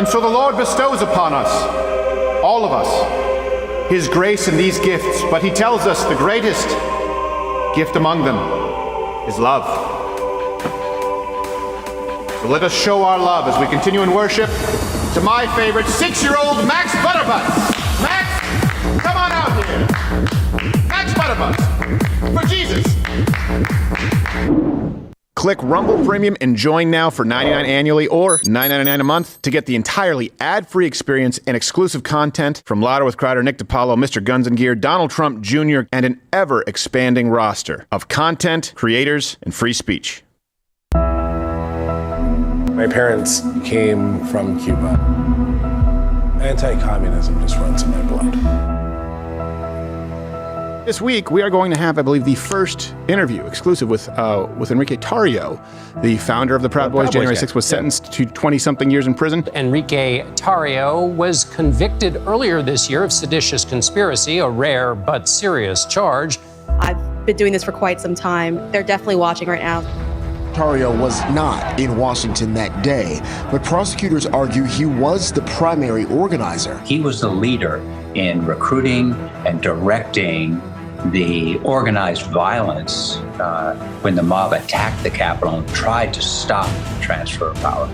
And so the Lord bestows upon us, all of us, his grace in these gifts, but he tells us the greatest gift among them is love. So let us show our love as we continue in worship to my favorite 6-year-old Max Butterbutts. Max, come on out here. Max Butterbutts, for Jesus. Click Rumble Premium and join now for $99 annually or $9.99 a month to get the entirely ad-free experience and exclusive content from Louder with Crowder, Nick DiPaolo, Mr. Guns and Gear, Donald Trump Jr., and an ever-expanding roster of content, creators, and free speech. My parents came from Cuba. Anti-communism just runs in my blood. This week, we are going to have, I believe, the first interview exclusive with Enrique Tarrio, the founder of the Proud Boys. January 6th was sentenced to 20-something years in prison. Enrique Tarrio was convicted earlier this year of seditious conspiracy, a rare but serious charge. I've been doing this for quite some time. They're definitely watching right now. Tarrio was not in Washington that day, but prosecutors argue he was the primary organizer. He was the leader in recruiting and directing the organized violence when the mob attacked the Capitol and tried to stop the transfer of power.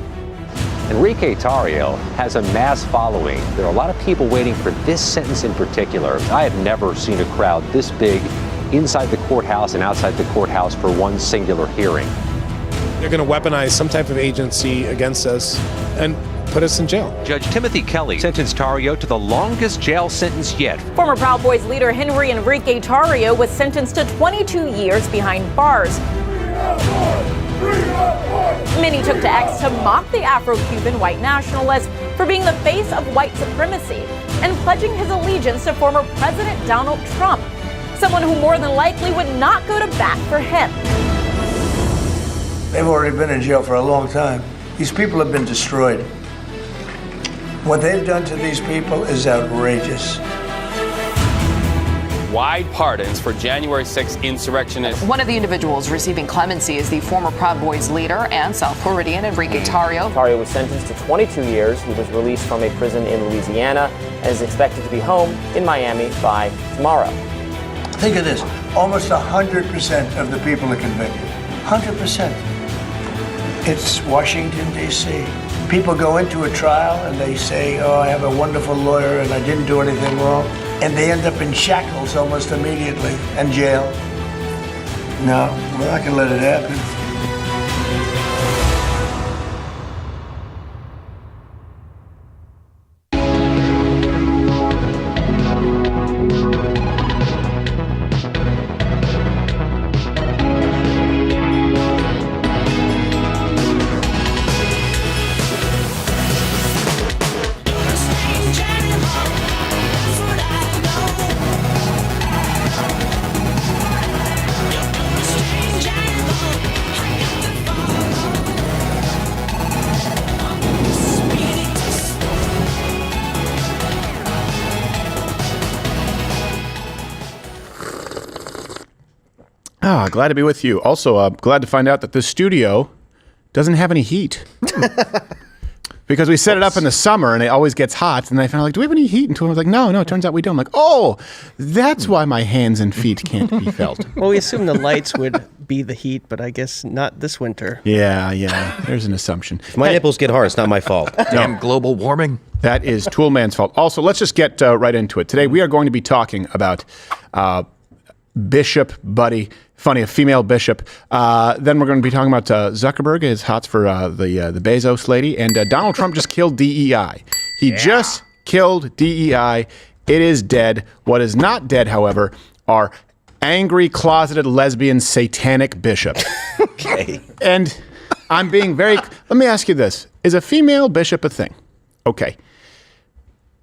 Enrique Tarrio has a mass following. There are a lot of people waiting for this sentence in particular. I have never seen a crowd this big inside the courthouse and outside the courthouse for one singular hearing. They're going to weaponize some type of agency against us and put us in jail. Judge Timothy Kelly sentenced Tarrio to the longest jail sentence yet. Former Proud Boys leader Henry Enrique Tarrio was sentenced to 22 years behind bars. Many took to X to mock the Afro-Cuban white nationalist for being the face of white supremacy and pledging his allegiance to former President Donald Trump, someone who more than likely would not go to bat for him. They've already been in jail for a long time. These people have been destroyed. What they've done to these people is outrageous. Wide pardons for January 6th insurrectionists. One of the individuals receiving clemency is the former Proud Boys leader and South Floridian Enrique Tarrio. Tarrio was sentenced to 22 years. He was released from a prison in Louisiana and is expected to be home in Miami by tomorrow. Think of this. Almost 100% of the people are convicted. 100%. It's Washington, D.C. People go into a trial and they say, oh, I have a wonderful lawyer and I didn't do anything wrong. And they end up in shackles almost immediately and jail. No, we're not going to let it happen. Glad to be with you. Also, glad to find out that this studio doesn't have any heat. Because we set it up in the summer and it always gets hot. And I found like, do we have any heat? And I was like, no, it turns out we don't. I'm like, oh, that's why my hands and feet can't be felt. Well, we assumed the lights would be the heat, but I guess not this winter. Yeah. There's an assumption. If my nipples get hard, it's not my fault. Damn global warming. That is Toolman's fault. Also, let's just get right into it. Today, we are going to be talking about Bishop Budde. Funny, a female bishop. Then we're going to be talking about Zuckerberg, his hots for the Bezos lady. And Donald Trump just killed DEI. He just killed DEI. It is dead. What is not dead, however, are angry, closeted, lesbian, satanic bishops. Okay. And I'm being very... Let me ask you this. Is a female bishop a thing? Okay.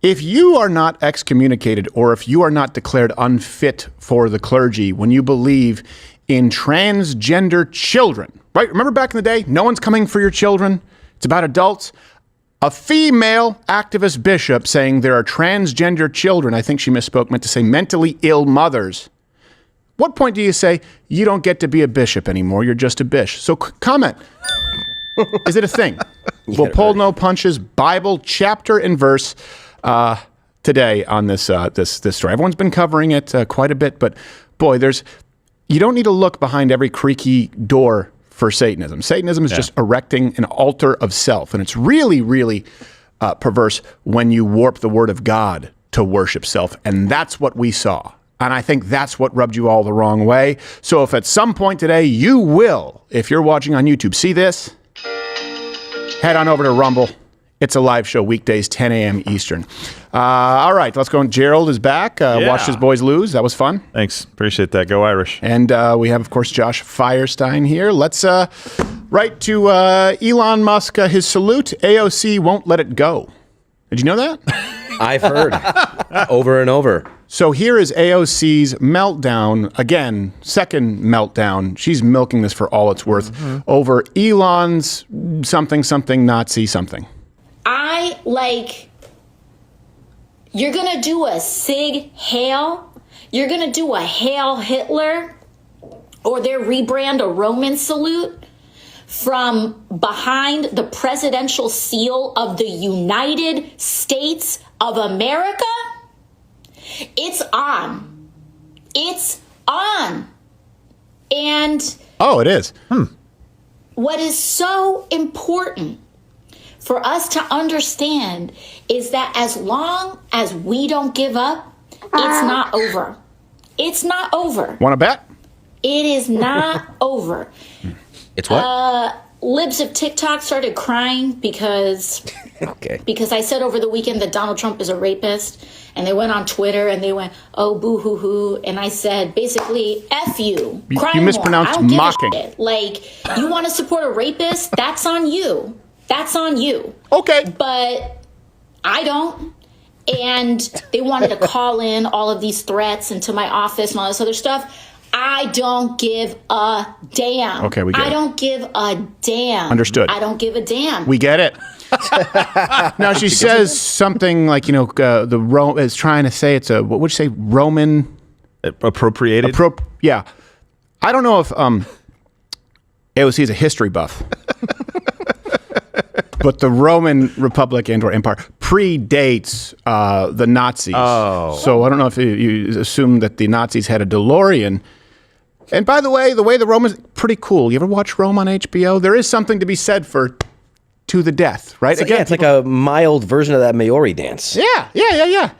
If you are not excommunicated or if you are not declared unfit for the clergy when you believe in transgender children, right? Remember back in the day, no one's coming for your children. It's about adults. A female activist bishop saying there are transgender children, I think she misspoke, meant to say mentally ill mothers. What point do you say you don't get to be a bishop anymore? You're just a bish. So comment. Is it a thing? We'll pull no punches. Bible chapter and verse today on this story. Everyone's been covering it quite a bit, but boy, you don't need to look behind every creaky door for Satanism. Satanism is just erecting an altar of self, and it's really, really perverse when you warp the word of God to worship self, and that's what we saw. And I think that's what rubbed you all the wrong way. So if at some point today you will, if you're watching on YouTube, see this, head on over to Rumble. It's a live show, weekdays, 10 a.m. Eastern. All right, let's go. Gerald is back. Watched his boys lose. That was fun. Thanks. Appreciate that. Go Irish. And we have, of course, Josh Firestine here. Let's write to Elon Musk his salute. AOC won't let it go. Did you know that? I've heard over and over. So here is AOC's meltdown. Again, second meltdown. She's milking this for all it's worth over Elon's something Nazi something. You're going to do a Sig Heil? You're going to do a Hail Hitler? Or their rebrand a Roman salute from behind the presidential seal of the United States of America? It's on. It's on. And oh, it is. What is so important for us to understand is that as long as we don't give up, it's not over. It's not over. Want to bet? It is not over. It's what? Libs of TikTok started crying because I said over the weekend that Donald Trump is a rapist, and they went on Twitter and they went, "Oh, boo hoo hoo," and I said basically, "F you." Cry you mispronounced more. I don't give mocking. a shit. Like, you want to support a rapist? That's on you. That's on you. Okay. But I don't. And they wanted to call in all of these threats into my office and all this other stuff. I don't give a damn. Okay, we get it. I don't give a damn. Understood. I don't give a damn. We get it. Now she says something like, is trying to say it's what would you say, Roman appropriated? Yeah. I don't know if AOC is a history buff. But the Roman Republic and/or Empire predates the Nazis. Oh. So I don't know if you assume that the Nazis had a DeLorean. And by the way the Romans, pretty cool. You ever watch Rome on HBO? There is something to be said for to the death, right? Again, it's like a mild version of that Maori dance. Yeah.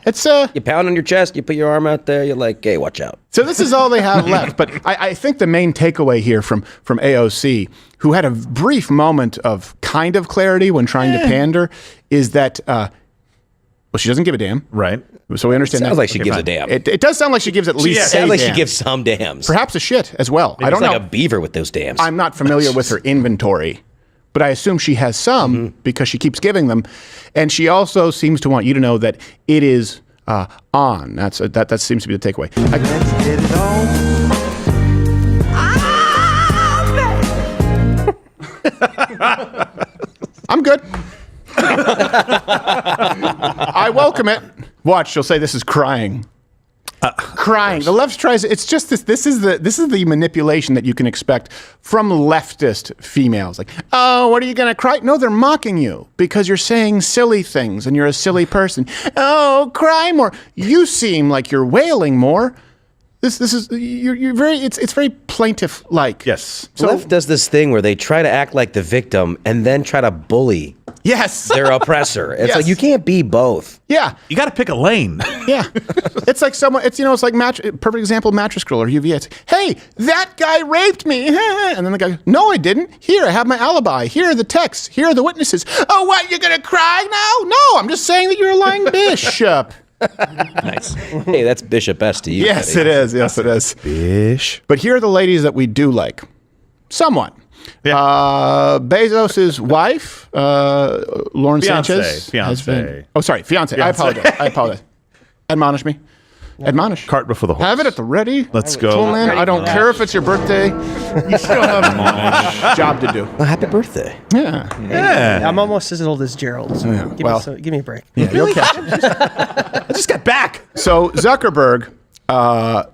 It's you pound on your chest, you put your arm out there, you're like, hey, watch out. So this is all they have left. But I think the main takeaway here from AOC, who had a brief moment of kind of clarity when trying to pander, is that she doesn't give a damn. Right. So we understand that. Sounds like she gives a damn. It does sound like she gives at least a sounds like damn. she gives some dams. Perhaps a shit as well. Maybe I don't know. like a beaver with those dams. I'm not familiar with her inventory, but I assume she has some because she keeps giving them. And she also seems to want you to know that it is on. That seems to be the takeaway. Let's get it on. I'm good. I welcome it. Watch, she'll say this is crying. Crying. The left tries. It's just this. This is the manipulation that you can expect from leftist females. Like, oh, what are you gonna cry? No, they're mocking you because you're saying silly things and you're a silly person. Oh, cry more. You seem like you're wailing more. This is you're very. It's very plaintiff like. Yes. So, left does this thing where they try to act like the victim and then try to bully. Yes. Their oppressor. It's like you can't be both. Yeah. You got to pick a lane. Yeah. It's like someone, it's like perfect example, Mattress Girl or UVA. It's, hey, that guy raped me. And then the guy goes, no, I didn't. Here, I have my alibi. Here are the texts. Here are the witnesses. Oh, what? You're going to cry now? No, I'm just saying that you're a lying bishop. Nice. Hey, that's Bishop S to you. Yes, buddy. it is. Yes, it is. Bish. But here are the ladies that we do like. Somewhat. Yeah. Bezos' wife, Lauren Sanchez. Fiance. Fiance. I apologize. Admonish me. Admonish. Cart before the horse. Have it at the ready. Let's go. Cool, man. I don't care if it's your birthday. You still have a job to do. Well, happy birthday. Yeah. I'm almost as old as Gerald. So give me a break. Yeah, you'll catch it. I just got back. So Zuckerberg,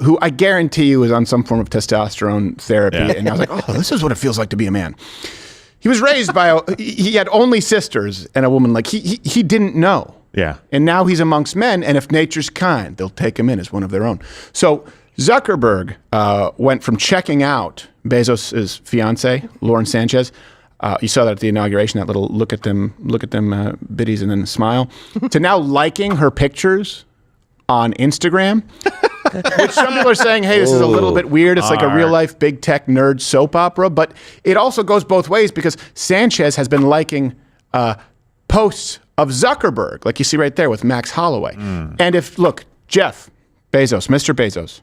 who I guarantee you is on some form of testosterone therapy, and I was like, oh, this is what it feels like to be a man. He was raised by he had only sisters and a woman. Like he didn't know. Yeah. And now he's amongst men, and if nature's kind, they'll take him in as one of their own. So Zuckerberg went from checking out Bezos' fiance, Lauren Sanchez. You saw that at the inauguration, that little look at them biddies and then smile, to now liking her pictures on Instagram. Which some people are saying, hey, this is a little bit weird. It's like a real life big tech nerd soap opera. But it also goes both ways because Sanchez has been liking posts of Zuckerberg, like you see right there with Max Holloway. And look, Jeff Bezos, Mr. Bezos,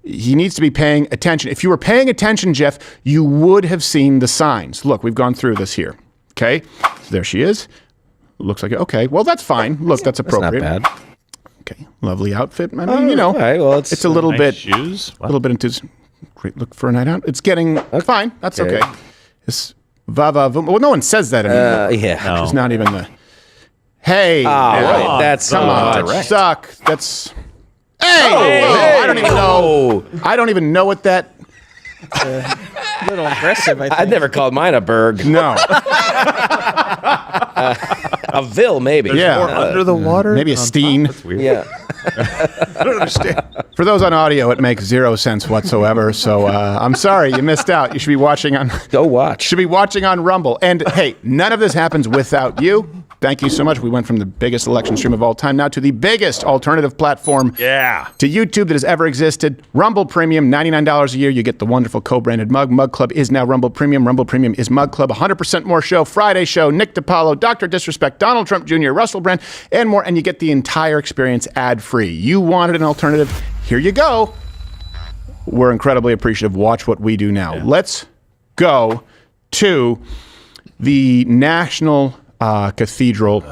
he needs to be paying attention. If you were paying attention, Jeff, you would have seen the signs. Look, we've gone through this here. Okay, there she is. Looks like it. Okay, well, that's fine. Look, that's appropriate. That's not bad. Okay, lovely outfit. I mean, right, well, it's a little nice bit, shoes. a little bit into great look for a night out. It's getting fine. That's okay. It's Well, no one says that anymore. Yeah, it's not even the. Hey, right. That's come on, direct. suck. That's. Hey, I don't even know. I don't even know what that. A little aggressive, I think. I'd never called mine a Berg. No. A Vil, maybe. Yeah. Or under the water. Maybe a Steen. That's weird. Yeah. I don't understand. For those on audio, it makes zero sense whatsoever. So I'm sorry, you missed out. You should be watching on. Go watch. Should be watching on Rumble. And hey, none of this happens without you. Thank you so much. We went from the biggest election stream of all time now to the biggest alternative platform to YouTube that has ever existed. Rumble Premium, $99 a year. You get the wonderful co-branded mug. Mug Club is now Rumble Premium. Rumble Premium is Mug Club. 100% more show, Friday show, Nick DiPaolo, Dr. Disrespect, Donald Trump Jr., Russell Brand, and more. And you get the entire experience ad-free. You wanted an alternative. Here you go. We're incredibly appreciative. Watch what we do now. Let's go to the National Cathedral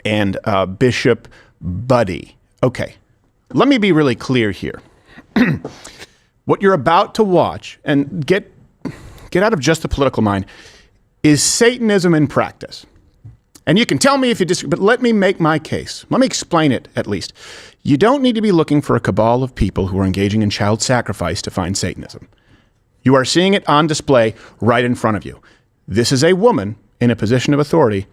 and Bishop Budde. Okay, let me be really clear here. What you're about to watch, and get out of just the political mind, is Satanism in practice. And you can tell me if you disagree, but let me make my case. Let me explain it, at least. You don't need to be looking for a cabal of people who are engaging in child sacrifice to find Satanism. You are seeing it on display right in front of you. This is a woman in a position of authority,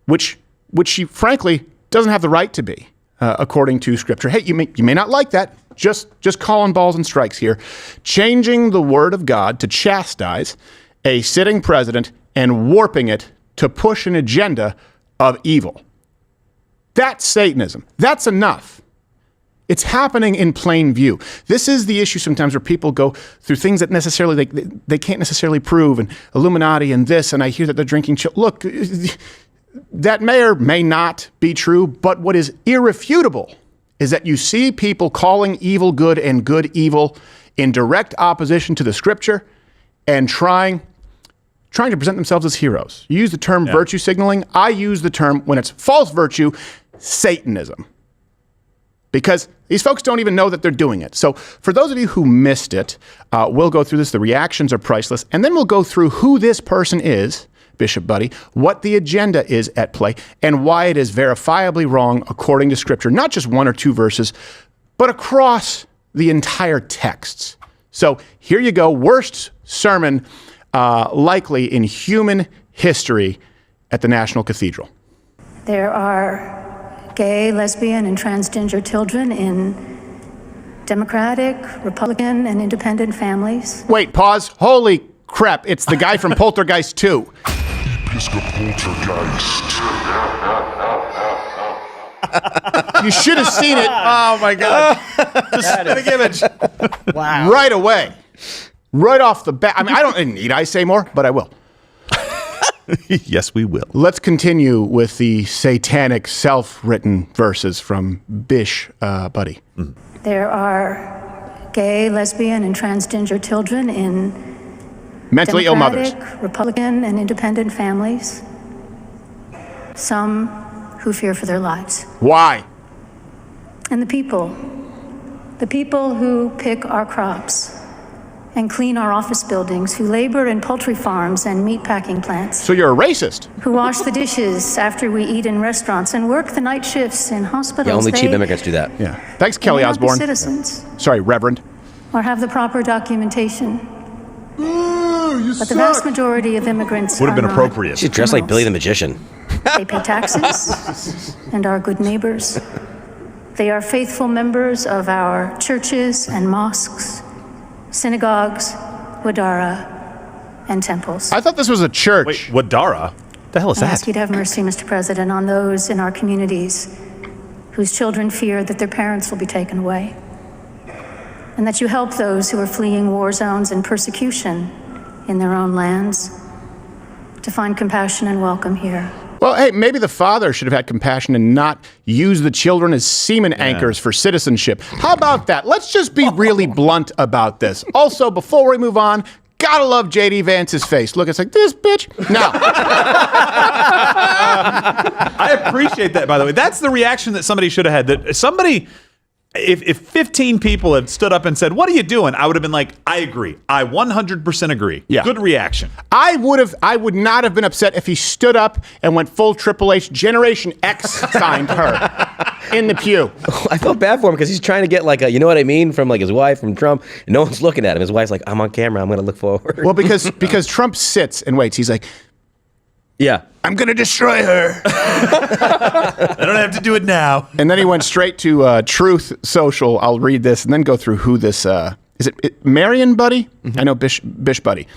which she frankly doesn't have the right to be, according to Scripture. Hey, you may not like that. Just calling balls and strikes here. Changing the word of God to chastise a sitting president and warping it to push an agenda of evil. That's Satanism. That's enough. It's happening in plain view. This is the issue sometimes where people go through things that necessarily they can't necessarily prove, and Illuminati and this, and I hear that they're drinking Look, that may or may not be true, but what is irrefutable is that you see people calling evil good and good evil in direct opposition to the Scripture and trying to present themselves as heroes. You use the term virtue signaling. I use the term, when it's false virtue, Satanism. Because these folks don't even know that they're doing it. So for those of you who missed it, we'll go through this. The reactions are priceless. And then we'll go through who this person is, Bishop Budde, what the agenda is at play, and why it is verifiably wrong according to Scripture. Not just one or two verses, but across the entire texts. So here you go. Worst sermon likely in human history at the National Cathedral. There are gay, lesbian, and transgender children in Democratic, Republican, and independent families. Wait, pause. Holy crap. It's the guy from Poltergeist 2. You should have seen it. Oh my God. Just image. Wow. Right away. Right off the bat. I mean, need I say more? But I will. Yes, we will. Let's continue with the satanic self-written verses from Bishop Budde. There are gay, lesbian, and transgender children in mentally ill mothers, Democratic, Republican, and independent families. Some who fear for their lives. Why? And the people who pick our crops and clean our office buildings, who labor in poultry farms and meatpacking plants. So you're a racist. Who wash the dishes after we eat in restaurants and work the night shifts in hospitals. Yeah, only cheap immigrants do that. Yeah. Thanks, Kelly May not be Osbourne. Citizens. Sorry, Reverend. Or have the proper documentation. But the vast majority of immigrants Would have been are not. appropriate. She's dressed like Billy the Magician. They pay taxes and are good neighbors. They are faithful members of our churches and mosques, synagogues, wadara, and temples. I thought this was a church. Wait, Wadara? What the hell is I ask that? you to have mercy, Mr. President, on those in our communities whose children fear that their parents will be taken away, and that you help those who are fleeing war zones and persecution in their own lands to find compassion and welcome here. Well, hey, maybe the father should have had compassion and not use the children as semen anchors for citizenship. How about that? Let's just be really blunt about this. Also, before we move on, gotta love J.D. Vance's face. Look, it's like, this bitch. Now. I appreciate that, by the way. That's the reaction that somebody should have had. That somebody, if 15 people had stood up and said, what are you doing? I would have been like, I agree. I 100% agree. Yeah. Good reaction. I would not have been upset if he stood up and went full Triple H. Generation X signed her in the pew. I felt bad for him because he's trying to get like a, you know what I mean, from like his wife, from Trump. And no one's looking at him. His wife's like, I'm on camera. I'm going to look forward. Well, because Trump sits and waits. He's like, yeah, I'm going to destroy her. I don't have to do it now. And then he went straight to Truth Social. I'll read this and then go through who this is. It Mariann Budde? Mm-hmm. I know Bish Budde.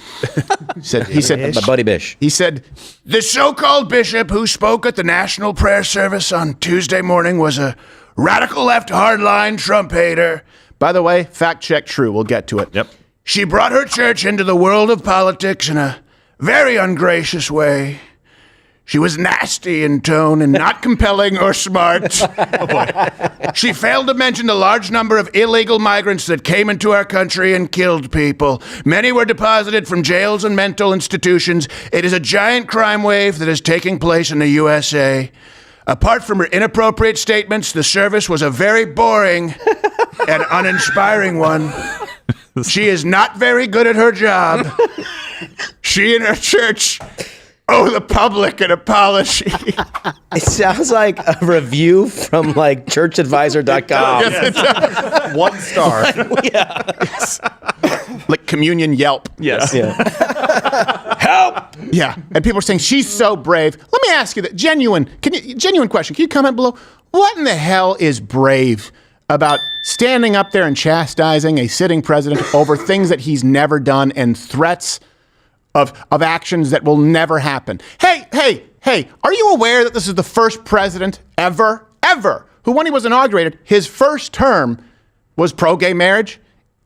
He said, Buddy Bish. He said, the so-called bishop who spoke at the National Prayer Service on Tuesday morning was a radical left hardline Trump hater. By the way, fact check true. We'll get to it. Yep. She brought her church into the world of politics in a very ungracious way. She was nasty in tone and not compelling or smart. Oh boy. She failed to mention the large number of illegal migrants that came into our country and killed people. Many were deposited from jails and mental institutions. It is a giant crime wave that is taking place in the USA. Apart from her inappropriate statements, the service was a very boring and uninspiring one. She is not very good at her job. She and her church owe the public an apology. It sounds like a review from like churchadvisor.com. Yes, it does. 1 star. Like communion Yelp. Yes. Yeah. Help! Yeah. And people are saying, she's so brave. Let me ask you that genuine question. Can you comment below? What in the hell is brave about standing up there and chastising a sitting president over things that he's never done and threats of actions that will never happen? Hey, are you aware that this is the first president ever, who when he was inaugurated, his first term was pro-gay marriage?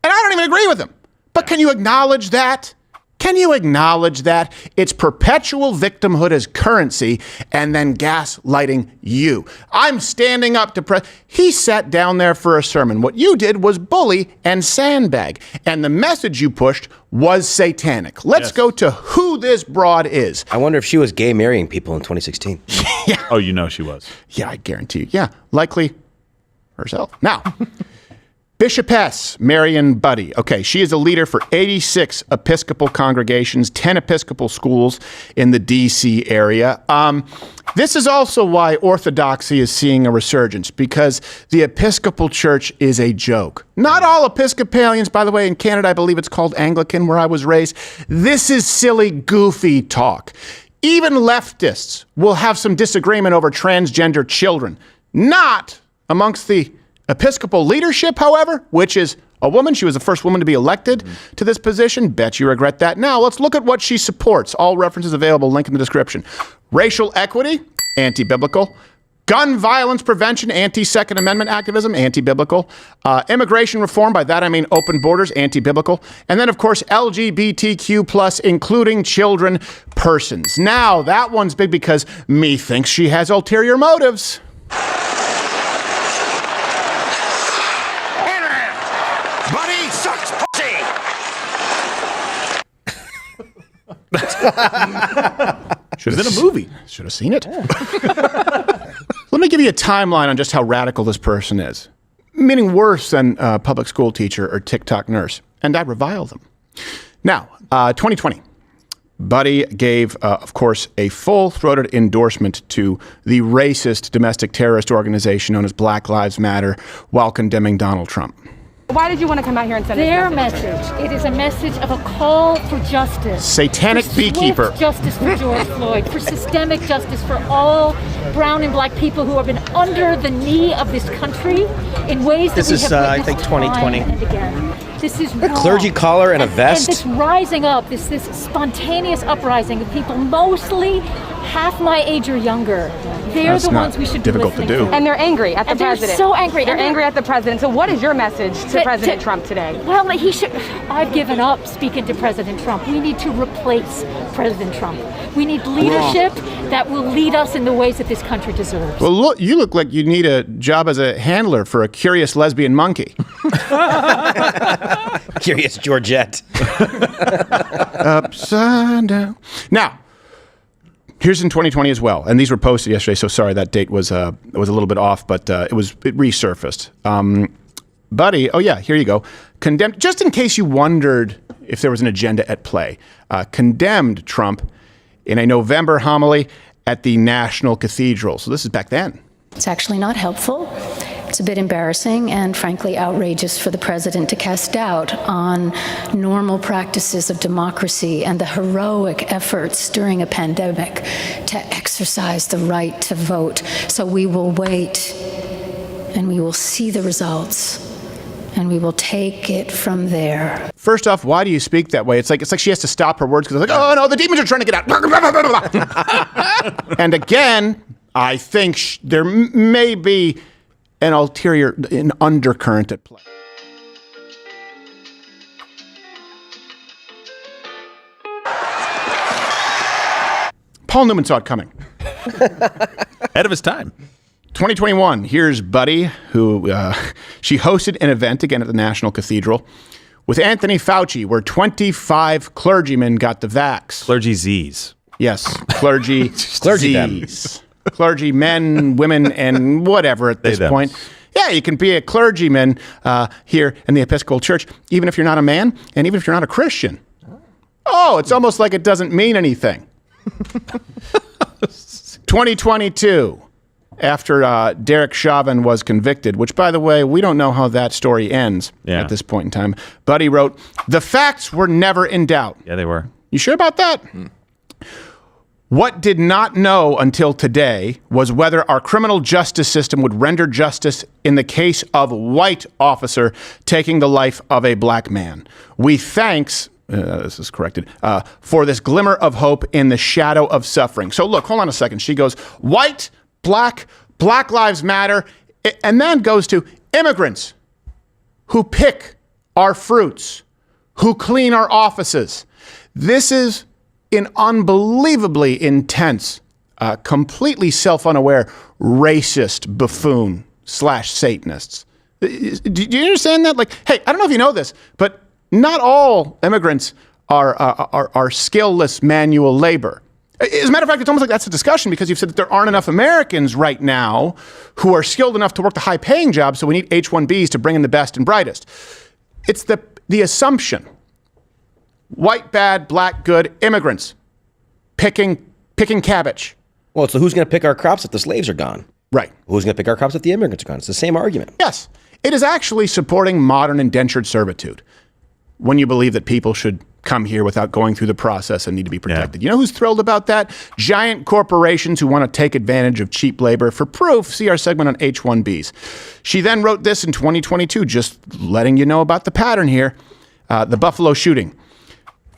And I don't even agree with him. But can you acknowledge that? Can you acknowledge that? It's perpetual victimhood as currency and then gaslighting you. I'm standing up to He sat down there for a sermon. What you did was bully and sandbag. And the message you pushed was satanic. Let's go to who this broad is. I wonder if she was gay marrying people in 2016. Yeah. Oh, you know she was. Yeah, I guarantee you. Yeah, likely herself. Now, Bishopess Mariann Budde. Okay, she is a leader for 86 Episcopal congregations, 10 Episcopal schools in the D.C. area. This is also why Orthodoxy is seeing a resurgence, because the Episcopal Church is a joke. Not all Episcopalians, by the way, in Canada, I believe it's called Anglican, where I was raised. This is silly, goofy talk. Even leftists will have some disagreement over transgender children. Not amongst the Episcopal leadership, however, which is a woman. She was the first woman to be elected to this position. Bet you regret that now. Let's look at what she supports. All references available, link in the description. Racial equity, anti-biblical. Gun violence prevention, anti-Second Amendment activism, anti-biblical. Immigration reform, by that I mean open borders, anti-biblical. And then, of course, LGBTQ plus, including children, persons. Now, that one's big because me thinks she has ulterior motives. Buddy sucks pussy. Should have been a movie. Should have seen it. Let me give you a timeline on just how radical this person is. Meaning worse than a public school teacher or TikTok nurse. And I revile them. Now, 2020. Budde gave, of course, a full-throated endorsement to the racist domestic terrorist organization known as Black Lives Matter while condemning Donald Trump. Why did you want to come out here and send their message? It is a message of a call for justice. Satanic for beekeeper. Swift justice for George Floyd, for systemic justice for all brown and black people who have been under the knee of this country in ways that we have witnessed I think 2020. time and again. This is wrong. A clergy collar and a vest. And this rising up, this spontaneous uprising of people, mostly half my age or younger. They're That's the not ones we should difficult be to listening do. to. And they're angry at the president. They're so angry. They're angry at the president. So what is your message to President Trump today? Well, he should. I've given up speaking to President Trump. We need to replace President Trump. We need leadership that will lead us in the ways that this country deserves. Well, look, you look like you need a job as a handler for a curious lesbian monkey. Curious Georgette. Upside down. Now, here's in 2020 as well, and these were posted yesterday. So sorry, that date was a little bit off, but it resurfaced. Budde, oh yeah, here you go. Condemned, just in case you wondered if there was an agenda at play. Condemned Trump in a November homily at the National Cathedral. So this is back then. It's actually not helpful. It's a bit embarrassing and frankly outrageous for the president to cast doubt on normal practices of democracy and the heroic efforts during a pandemic to exercise the right to vote. So we will wait and we will see the results and we will take it from there. First off, why do you speak that way? It's like she has to stop her words because it's like, oh no, the demons are trying to get out. And again, I think there may be an undercurrent at play. Paul Newman saw it coming. Ahead of his time. 2021, here's Budde, who she hosted an event again at the National Cathedral with Anthony Fauci, where 25 clergymen got the vax. Clergy Z's. Yes, clergy Z's. Clergy men, women, and whatever at this point. Yeah, you can be a clergyman here in the Episcopal Church, even if you're not a man and even if you're not a Christian. Oh, it's almost like it doesn't mean anything. 2022, after Derek Chauvin was convicted, which, by the way, we don't know how that story ends at this point in time. Budde wrote, "The facts were never in doubt." Yeah, they were. You sure about that? What did not know until today was whether our criminal justice system would render justice in the case of a white officer taking the life of a black man. We thanks, this is corrected, for this glimmer of hope in the shadow of suffering. So look, hold on a second. She goes, white, Black Lives Matter, and then goes to immigrants who pick our fruits, who clean our offices. This is an unbelievably intense, completely self-unaware, racist buffoon / Satanists. Do you understand that? Like, hey, I don't know if you know this, but not all immigrants are skillless manual labor. As a matter of fact, it's almost like that's a discussion because you've said that there aren't enough Americans right now who are skilled enough to work the high-paying jobs, so we need H-1Bs to bring in the best and brightest. It's the assumption. White bad, black good, immigrants picking cabbage. Well, so who's going to pick our crops if the slaves are gone? Right. Who's going to pick our crops if the immigrants are gone? It's the same argument. Yes. It is actually supporting modern indentured servitude when you believe that people should come here without going through the process and need to be protected. Yeah. You know who's thrilled about that? Giant corporations who want to take advantage of cheap labor. For proof, see our segment on H-1Bs. She then wrote this in 2022, just letting you know about the pattern here. The Buffalo shooting.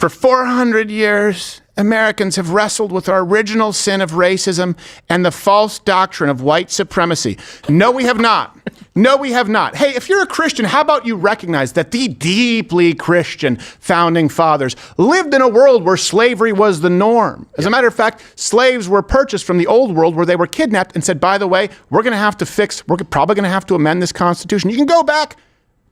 For 400 years, Americans have wrestled with our original sin of racism and the false doctrine of white supremacy. No, we have not. No, we have not. Hey, if you're a Christian, how about you recognize that the deeply Christian founding fathers lived in a world where slavery was the norm. As a matter of fact, slaves were purchased from the old world where they were kidnapped and said, by the way, we're probably going to have to amend this Constitution. You can go back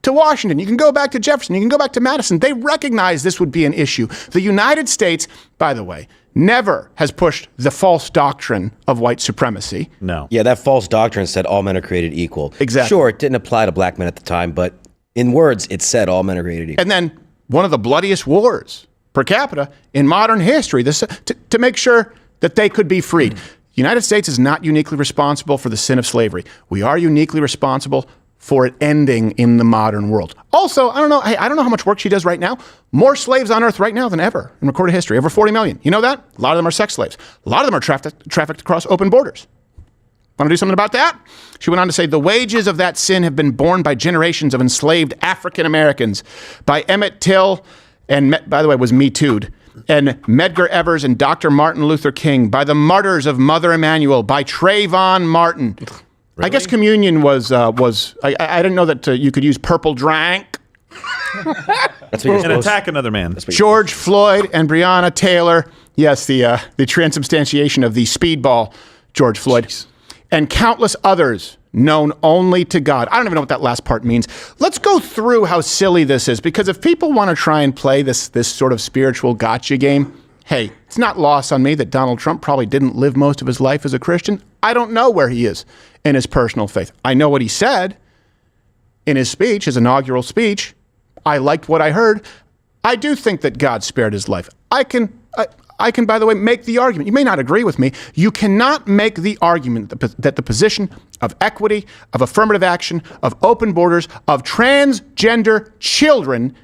to Washington. You can go back to Jefferson. You can go back to Madison. They recognize this would be an issue. The United States, by the way, never has pushed the false doctrine of white supremacy. No. Yeah, that false doctrine said all men are created equal. Exactly. Sure, it didn't apply to black men at the time, but in words, it said all men are created equal. And then one of the bloodiest wars per capita in modern history to make sure that they could be freed. The United States is not uniquely responsible for the sin of slavery. We are uniquely responsible for it ending in the modern world. Also, I don't know how much work she does right now. More slaves on earth right now than ever in recorded history. Over 40 million. You know that? A lot of them are sex slaves. A lot of them are trafficked across open borders. Want to do something about that? She went on to say, the wages of that sin have been borne by generations of enslaved African Americans, by Emmett Till, and by the way, was Me Too'd, and Medgar Evers and Dr. Martin Luther King, by the martyrs of Mother Emanuel, by Trayvon Martin. Really? I guess communion was I didn't know that you could use purple drank. That's what you're and attack another man. George Floyd and Breonna Taylor. Yes, the transubstantiation of the speedball George Floyd. Jeez. And countless others known only to God. I don't even know what that last part means. Let's go through how silly this is, because if people want to try and play this sort of spiritual gotcha game, hey, it's not lost on me that Donald Trump probably didn't live most of his life as a Christian. I don't know where he is in his personal faith. I know what he said in his speech, his inaugural speech. I liked what I heard. I do think that God spared his life. I can, by the way, make the argument. You may not agree with me. You cannot make the argument that the position of equity, of affirmative action, of open borders, of transgender children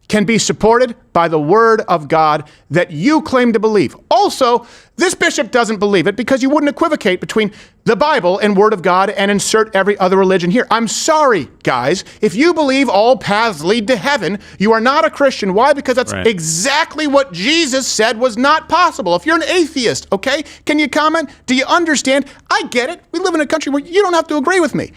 can be supported by the word of God that you claim to believe. Also, this bishop doesn't believe it because you wouldn't equivocate between the Bible and word of God and insert every other religion here. I'm sorry, guys. If you believe all paths lead to heaven, you are not a Christian. Why? Because that's exactly what Jesus said was not possible. If you're an atheist, okay, can you comment? Do you understand? I get it. We live in a country where you don't have to agree with me.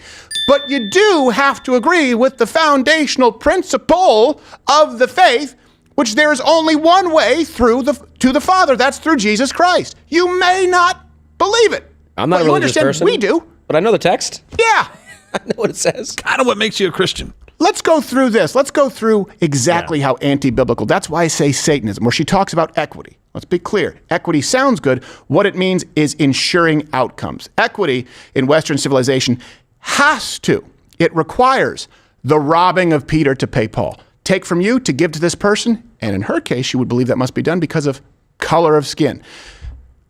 But you do have to agree with the foundational principle of the faith, which there is only one way to the Father. That's through Jesus Christ. You may not believe it. I'm not a religious person. We do. But I know the text. Yeah. I know what it says. Kind of what makes you a Christian. Let's go through this. Let's go through exactly how anti-biblical. That's why I say Satanism, where she talks about equity. Let's be clear. Equity sounds good. What it means is ensuring outcomes. Equity in Western civilization has to. It requires the robbing of Peter to pay Paul. Take from you to give to this person. And in her case, she would believe that must be done because of color of skin.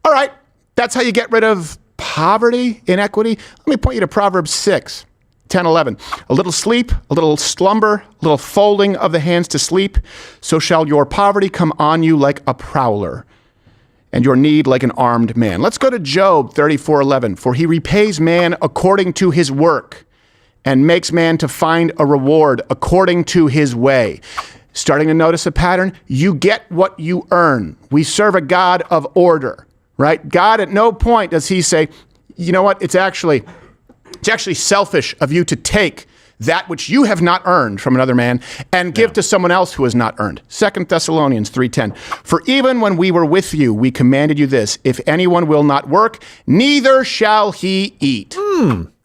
All right. That's how you get rid of poverty, inequity. Let me point you to Proverbs 6, 10, 11. A little sleep, a little slumber, a little folding of the hands to sleep. So shall your poverty come on you like a prowler, and your need like an armed man. Let's go to Job 34:11. For he repays man according to his work, and makes man to find a reward according to his way. Starting to notice a pattern? You get what you earn. We serve a God of order, right? God at no point does he say, you know what, it's actually selfish of you to take that which you have not earned from another man and give to someone else who has not earned. 2 Thessalonians 3:10. For even when we were with you, we commanded you this, if anyone will not work, neither shall he eat.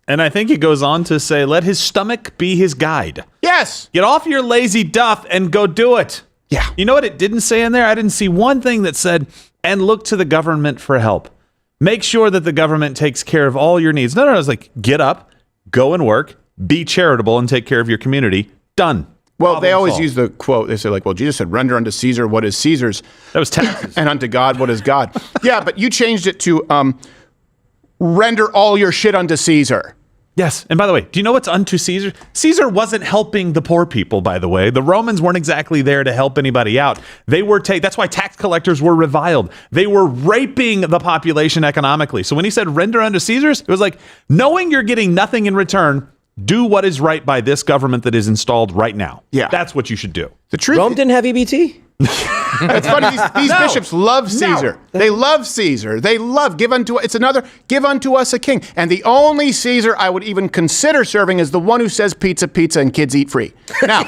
And I think it goes on to say, let his stomach be his guide. Yes. Get off your lazy duff and go do it. Yeah. You know what it didn't say in there? I didn't see one thing that said, and look to the government for help. Make sure that the government takes care of all your needs. No, I was like, get up, go and work, be charitable, and take care of your community. Done. Well, they always use the quote. They say, like, well, Jesus said, render unto Caesar what is Caesar's. That was taxes. And unto God what is God. Yeah, but you changed it to render all your shit unto Caesar. Yes. And by the way, do you know what's unto Caesar? Caesar wasn't helping the poor people, by the way. The Romans weren't exactly there to help anybody out. They were that's why tax collectors were reviled. They were raping the population economically. So when he said render unto Caesar's, it was like, knowing you're getting nothing in return, do what is right by this government that is installed right now. Yeah. That's what you should do. The truth Rome didn't have EBT? It's funny. These bishops love Caesar. No. They love Caesar. They love give unto us a king. And the only Caesar I would even consider serving is the one who says pizza, pizza, and kids eat free. Now,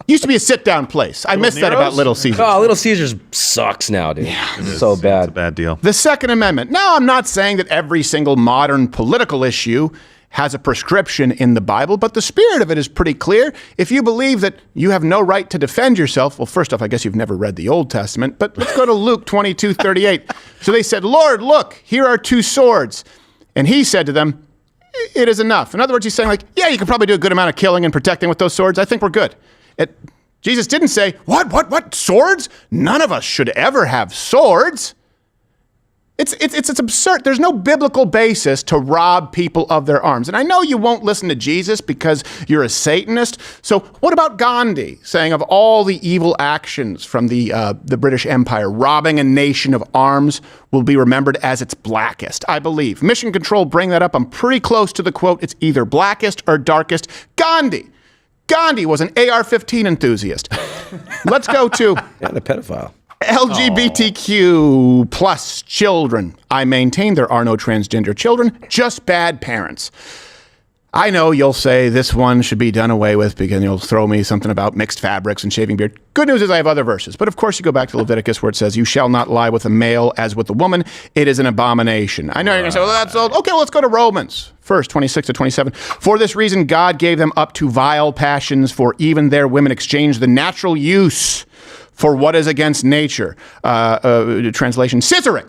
used to be a sit-down place. I miss that about Little Caesars. Oh, Little Caesars sucks now, dude. Yeah, it's so bad. It's a bad deal. The Second Amendment. Now, I'm not saying that every single modern political issue has a prescription in the Bible, but the spirit of it is pretty clear. If you believe that you have no right to defend yourself, well, first off, I guess you've never read the Old Testament, but let's go to Luke 22:38. So they said, Lord, look, here are two swords. And he said to them, it is enough. In other words, he's saying, like, yeah, you can probably do a good amount of killing and protecting with those swords. I think we're good. Jesus didn't say, what, swords? None of us should ever have swords. It's absurd. There's no biblical basis to rob people of their arms. And I know you won't listen to Jesus because you're a Satanist. So what about Gandhi saying of all the evil actions from the British Empire, robbing a nation of arms will be remembered as its blackest? I believe. Mission Control bring that up. I'm pretty close to the quote. It's either blackest or darkest. Gandhi was an AR-15 enthusiast. Let's go to... And a pedophile. LGBTQ plus children. I maintain there are no transgender children, just bad parents. I know you'll say this one should be done away with because you'll throw me something about mixed fabrics and shaving beard. Good news is I have other verses. But of course you go back to Leviticus where it says, you shall not lie with a male as with a woman. It is an abomination. I know you're going to say, well, that's old. Okay, well, let's go to Romans. 1, 26 to 27. For this reason, God gave them up to vile passions, for even their women exchanged the natural use for what is against nature. Translation, scissoring.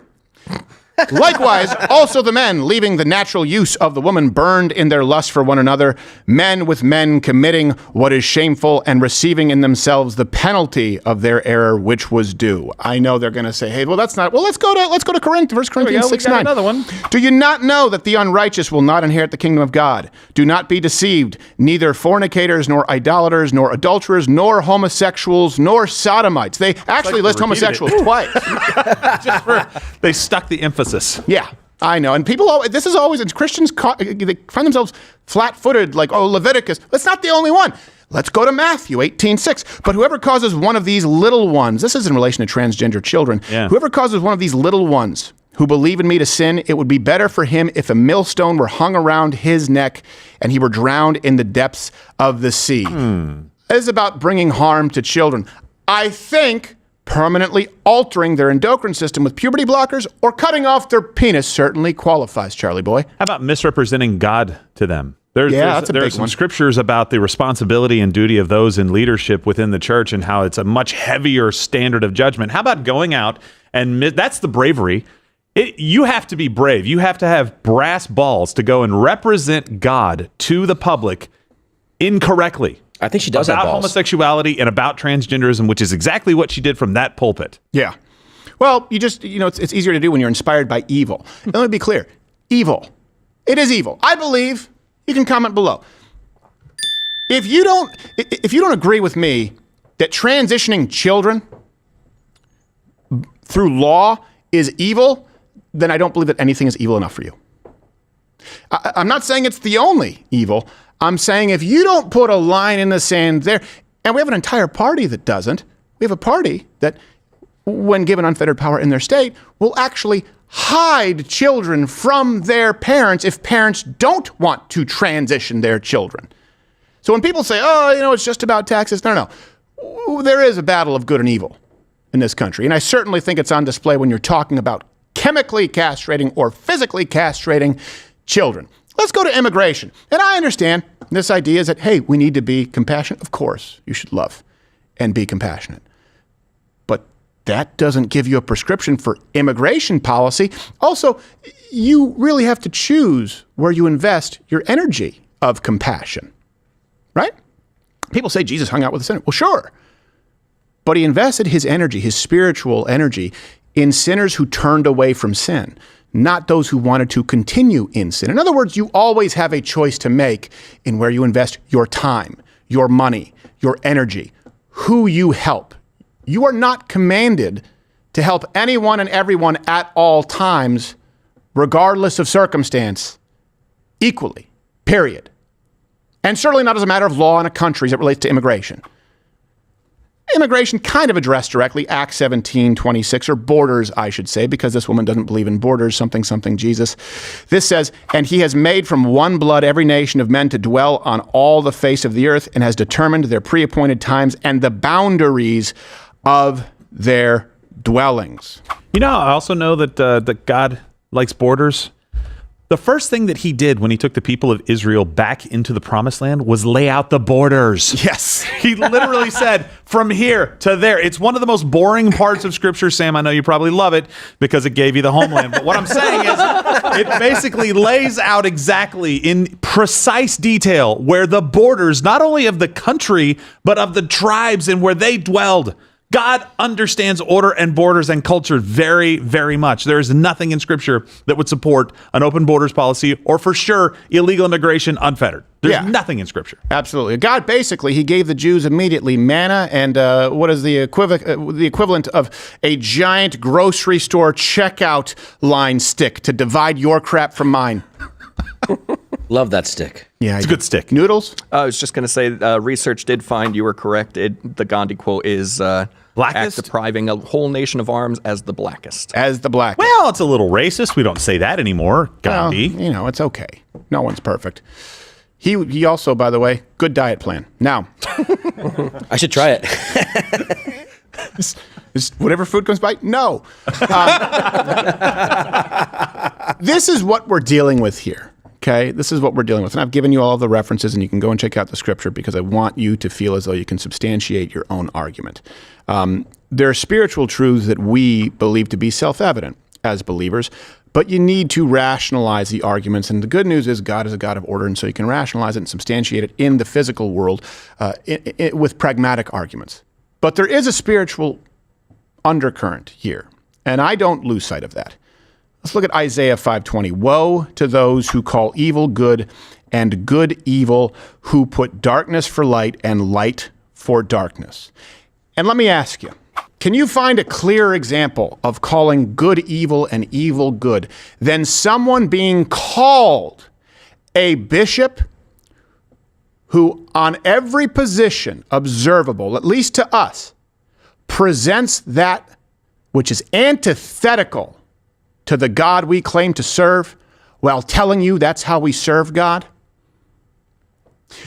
Likewise, also the men, leaving the natural use of the woman, burned in their lust for one another, men with men committing what is shameful and receiving in themselves the penalty of their error, which was due. I know they're going to say, hey, well, that's not. Well, let's go to Corinthians, 1 Corinthians 6:9. Another one. Do you not know that the unrighteous will not inherit the kingdom of God? Do not be deceived. Neither fornicators, nor idolaters, nor adulterers, nor homosexuals, nor sodomites. They actually list homosexuals twice. They stuck the emphasis. Yeah, I know. And people, this is always, and Christians, they find themselves flat-footed, like, oh, Leviticus. That's not the only one. Let's go to Matthew 18:6. But whoever causes one of these little ones, this is in relation to transgender children, whoever causes one of these little ones who believe in me to sin, it would be better for him if a millstone were hung around his neck and he were drowned in the depths of the sea. It is about bringing harm to children. I think permanently altering their endocrine system with puberty blockers or cutting off their penis certainly qualifies, Charlie boy. How about misrepresenting God to them? There that's are some scriptures about the responsibility and duty of those in leadership within the church and how it's a much heavier standard of judgment. How about going out and that's the bravery. You have to be brave. You have to have brass balls to go and represent God to the public incorrectly. I think she does about have balls. homosexuality and about transgenderism, which is exactly what she did from that pulpit. Yeah. Well, it's easier to do when you're inspired by evil. And let me be clear. Evil. It is evil. I believe. You can comment below. If you don't agree with me that transitioning children through law is evil, then I don't believe that anything is evil enough for you. I'm not saying it's the only evil. I'm saying if you don't put a line in the sand there, and we have an entire party that doesn't, we have a party that, when given unfettered power in their state, will actually hide children from their parents if parents don't want to transition their children. So when people say, oh, it's just about taxes, no. There is a battle of good and evil in this country. And I certainly think it's on display when you're talking about chemically castrating or physically castrating children. Let's go to immigration. And I understand this idea is that, hey, we need to be compassionate. Of course, you should love and be compassionate. But that doesn't give you a prescription for immigration policy. Also, you really have to choose where you invest your energy of compassion, right? People say Jesus hung out with a sinner. Well, sure. But he invested his energy, his spiritual energy, in sinners who turned away from sin, not those who wanted to continue in sin. In other words, you always have a choice to make in where you invest your time, your money, your energy, who you help. You are not commanded to help anyone and everyone at all times, regardless of circumstance, equally, period. And certainly not as a matter of law in a country as it relates to immigration. Immigration kind of addressed directly, Acts 17:26, or borders, I should say, because this woman doesn't believe in borders, something, Jesus. This says, and he has made from one blood every nation of men to dwell on all the face of the earth and has determined their pre-appointed times and the boundaries of their dwellings. I also know that God likes borders. The first thing that he did when he took the people of Israel back into the promised land was lay out the borders. Yes. He literally said, from here to there. It's one of the most boring parts of Scripture, Sam. I know you probably love it because it gave you the homeland. But what I'm saying is it basically lays out exactly in precise detail where the borders, not only of the country, but of the tribes and where they dwelled. God understands order and borders and culture very, very much. There is nothing in Scripture that would support an open borders policy or, for sure, illegal immigration unfettered. There's nothing in Scripture. Absolutely. God basically, he gave the Jews immediately manna and what is the equivalent of a giant grocery store checkout line stick to divide your crap from mine. Love that stick. Yeah, it's a good stick. Noodles? I was just going to say, research did find you were correct. The Gandhi quote is blackest, act depriving a whole nation of arms as the blackest. As the blackest. Well, it's a little racist. We don't say that anymore, Gandhi. Well, it's okay. No one's perfect. He also, by the way, good diet plan. Now, I should try it. Is whatever food comes by? No. This is what we're dealing with here. Okay, this is what we're dealing with. And I've given you all of the references, and you can go and check out the Scripture because I want you to feel as though you can substantiate your own argument. There are spiritual truths that we believe to be self-evident as believers, but you need to rationalize the arguments. And the good news is God is a God of order, and so you can rationalize it and substantiate it in the physical world with pragmatic arguments. But there is a spiritual undercurrent here, and I don't lose sight of that. Let's look at Isaiah 5:20. Woe to those who call evil good and good evil, who put darkness for light and light for darkness. And let me ask you, can you find a clearer example of calling good evil and evil good than someone being called a bishop who on every position observable, at least to us, presents that which is antithetical to the God we claim to serve while telling you that's how we serve God?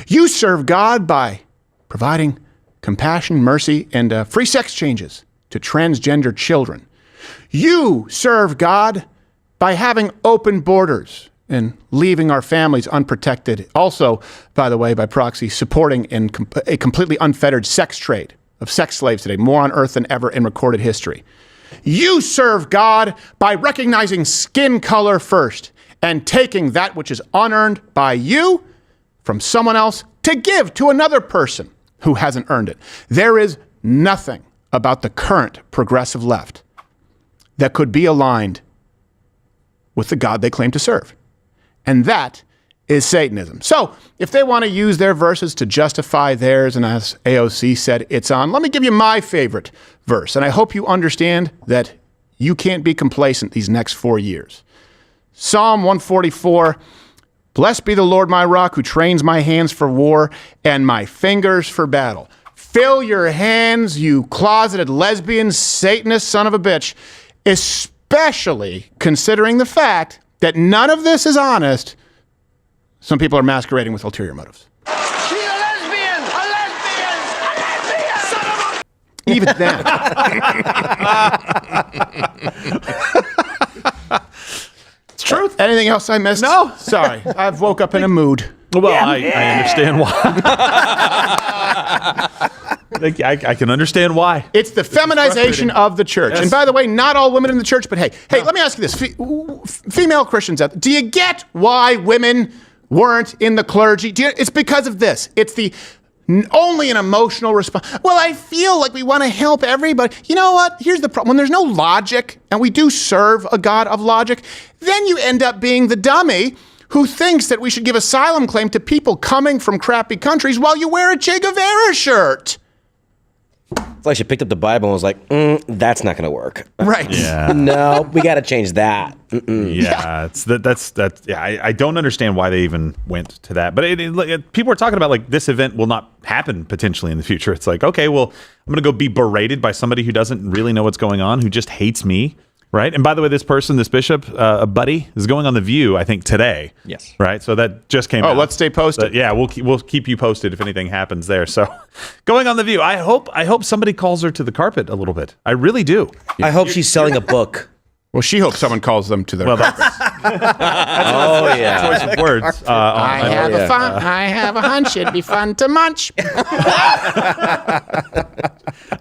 You serve God by providing compassion, mercy, and free sex changes to transgender children. You serve God by having open borders and leaving our families unprotected. Also, by the way, by proxy, supporting a completely unfettered sex trade of sex slaves today, more on earth than ever in recorded history. You serve God by recognizing skin color first and taking that which is unearned by you from someone else to give to another person who hasn't earned it. There is nothing about the current progressive left that could be aligned with the God they claim to serve. And that is Satanism. So if they want to use their verses to justify theirs, and as AOC said, it's on, let me give you my favorite verse. And I hope you understand that you can't be complacent these next 4 years. Psalm 144, blessed be the Lord my rock, who trains my hands for war and my fingers for battle. Fill your hands, you closeted lesbian, Satanist son of a bitch, especially considering the fact that none of this is honest. Some people are masquerading with ulterior motives. She's a lesbian! A lesbian! A lesbian! Son of a... Even then. It's truth. Anything else I missed? No. Sorry. I've woke up in a mood. Well, I understand why. I can understand why. It's the feminization of the church. Yes. And by the way, not all women in the church, but hey, let me ask you this. Female Christians out there, do you get why women weren't in the clergy? It's because of this. It's the only an emotional response. Well, I feel like we want to help everybody. You know what? Here's the problem. When there's no logic, and we do serve a God of logic, then you end up being the dummy who thinks that we should give asylum claim to people coming from crappy countries while you wear a Che Guevara shirt. It's like she picked up the Bible and was like, that's not going to work. Right. Yeah. No, we got to change that. Yeah, that's I don't understand why they even went to that. But people are talking about like this event will not happen potentially in the future. It's like, okay, well, I'm going to go be berated by somebody who doesn't really know what's going on, who just hates me. Right. And by the way, this Bishop Budde, is going on The View, I think, today. Yes. Right. So that just came out. Oh, let's stay posted. But yeah, we'll keep you posted if anything happens there. So going on The View, I hope somebody calls her to the carpet a little bit. I really do. I hope she's selling a book. Well, she hopes someone calls them to their carpet. That's choice of words. I have a hunch it'd be fun to munch.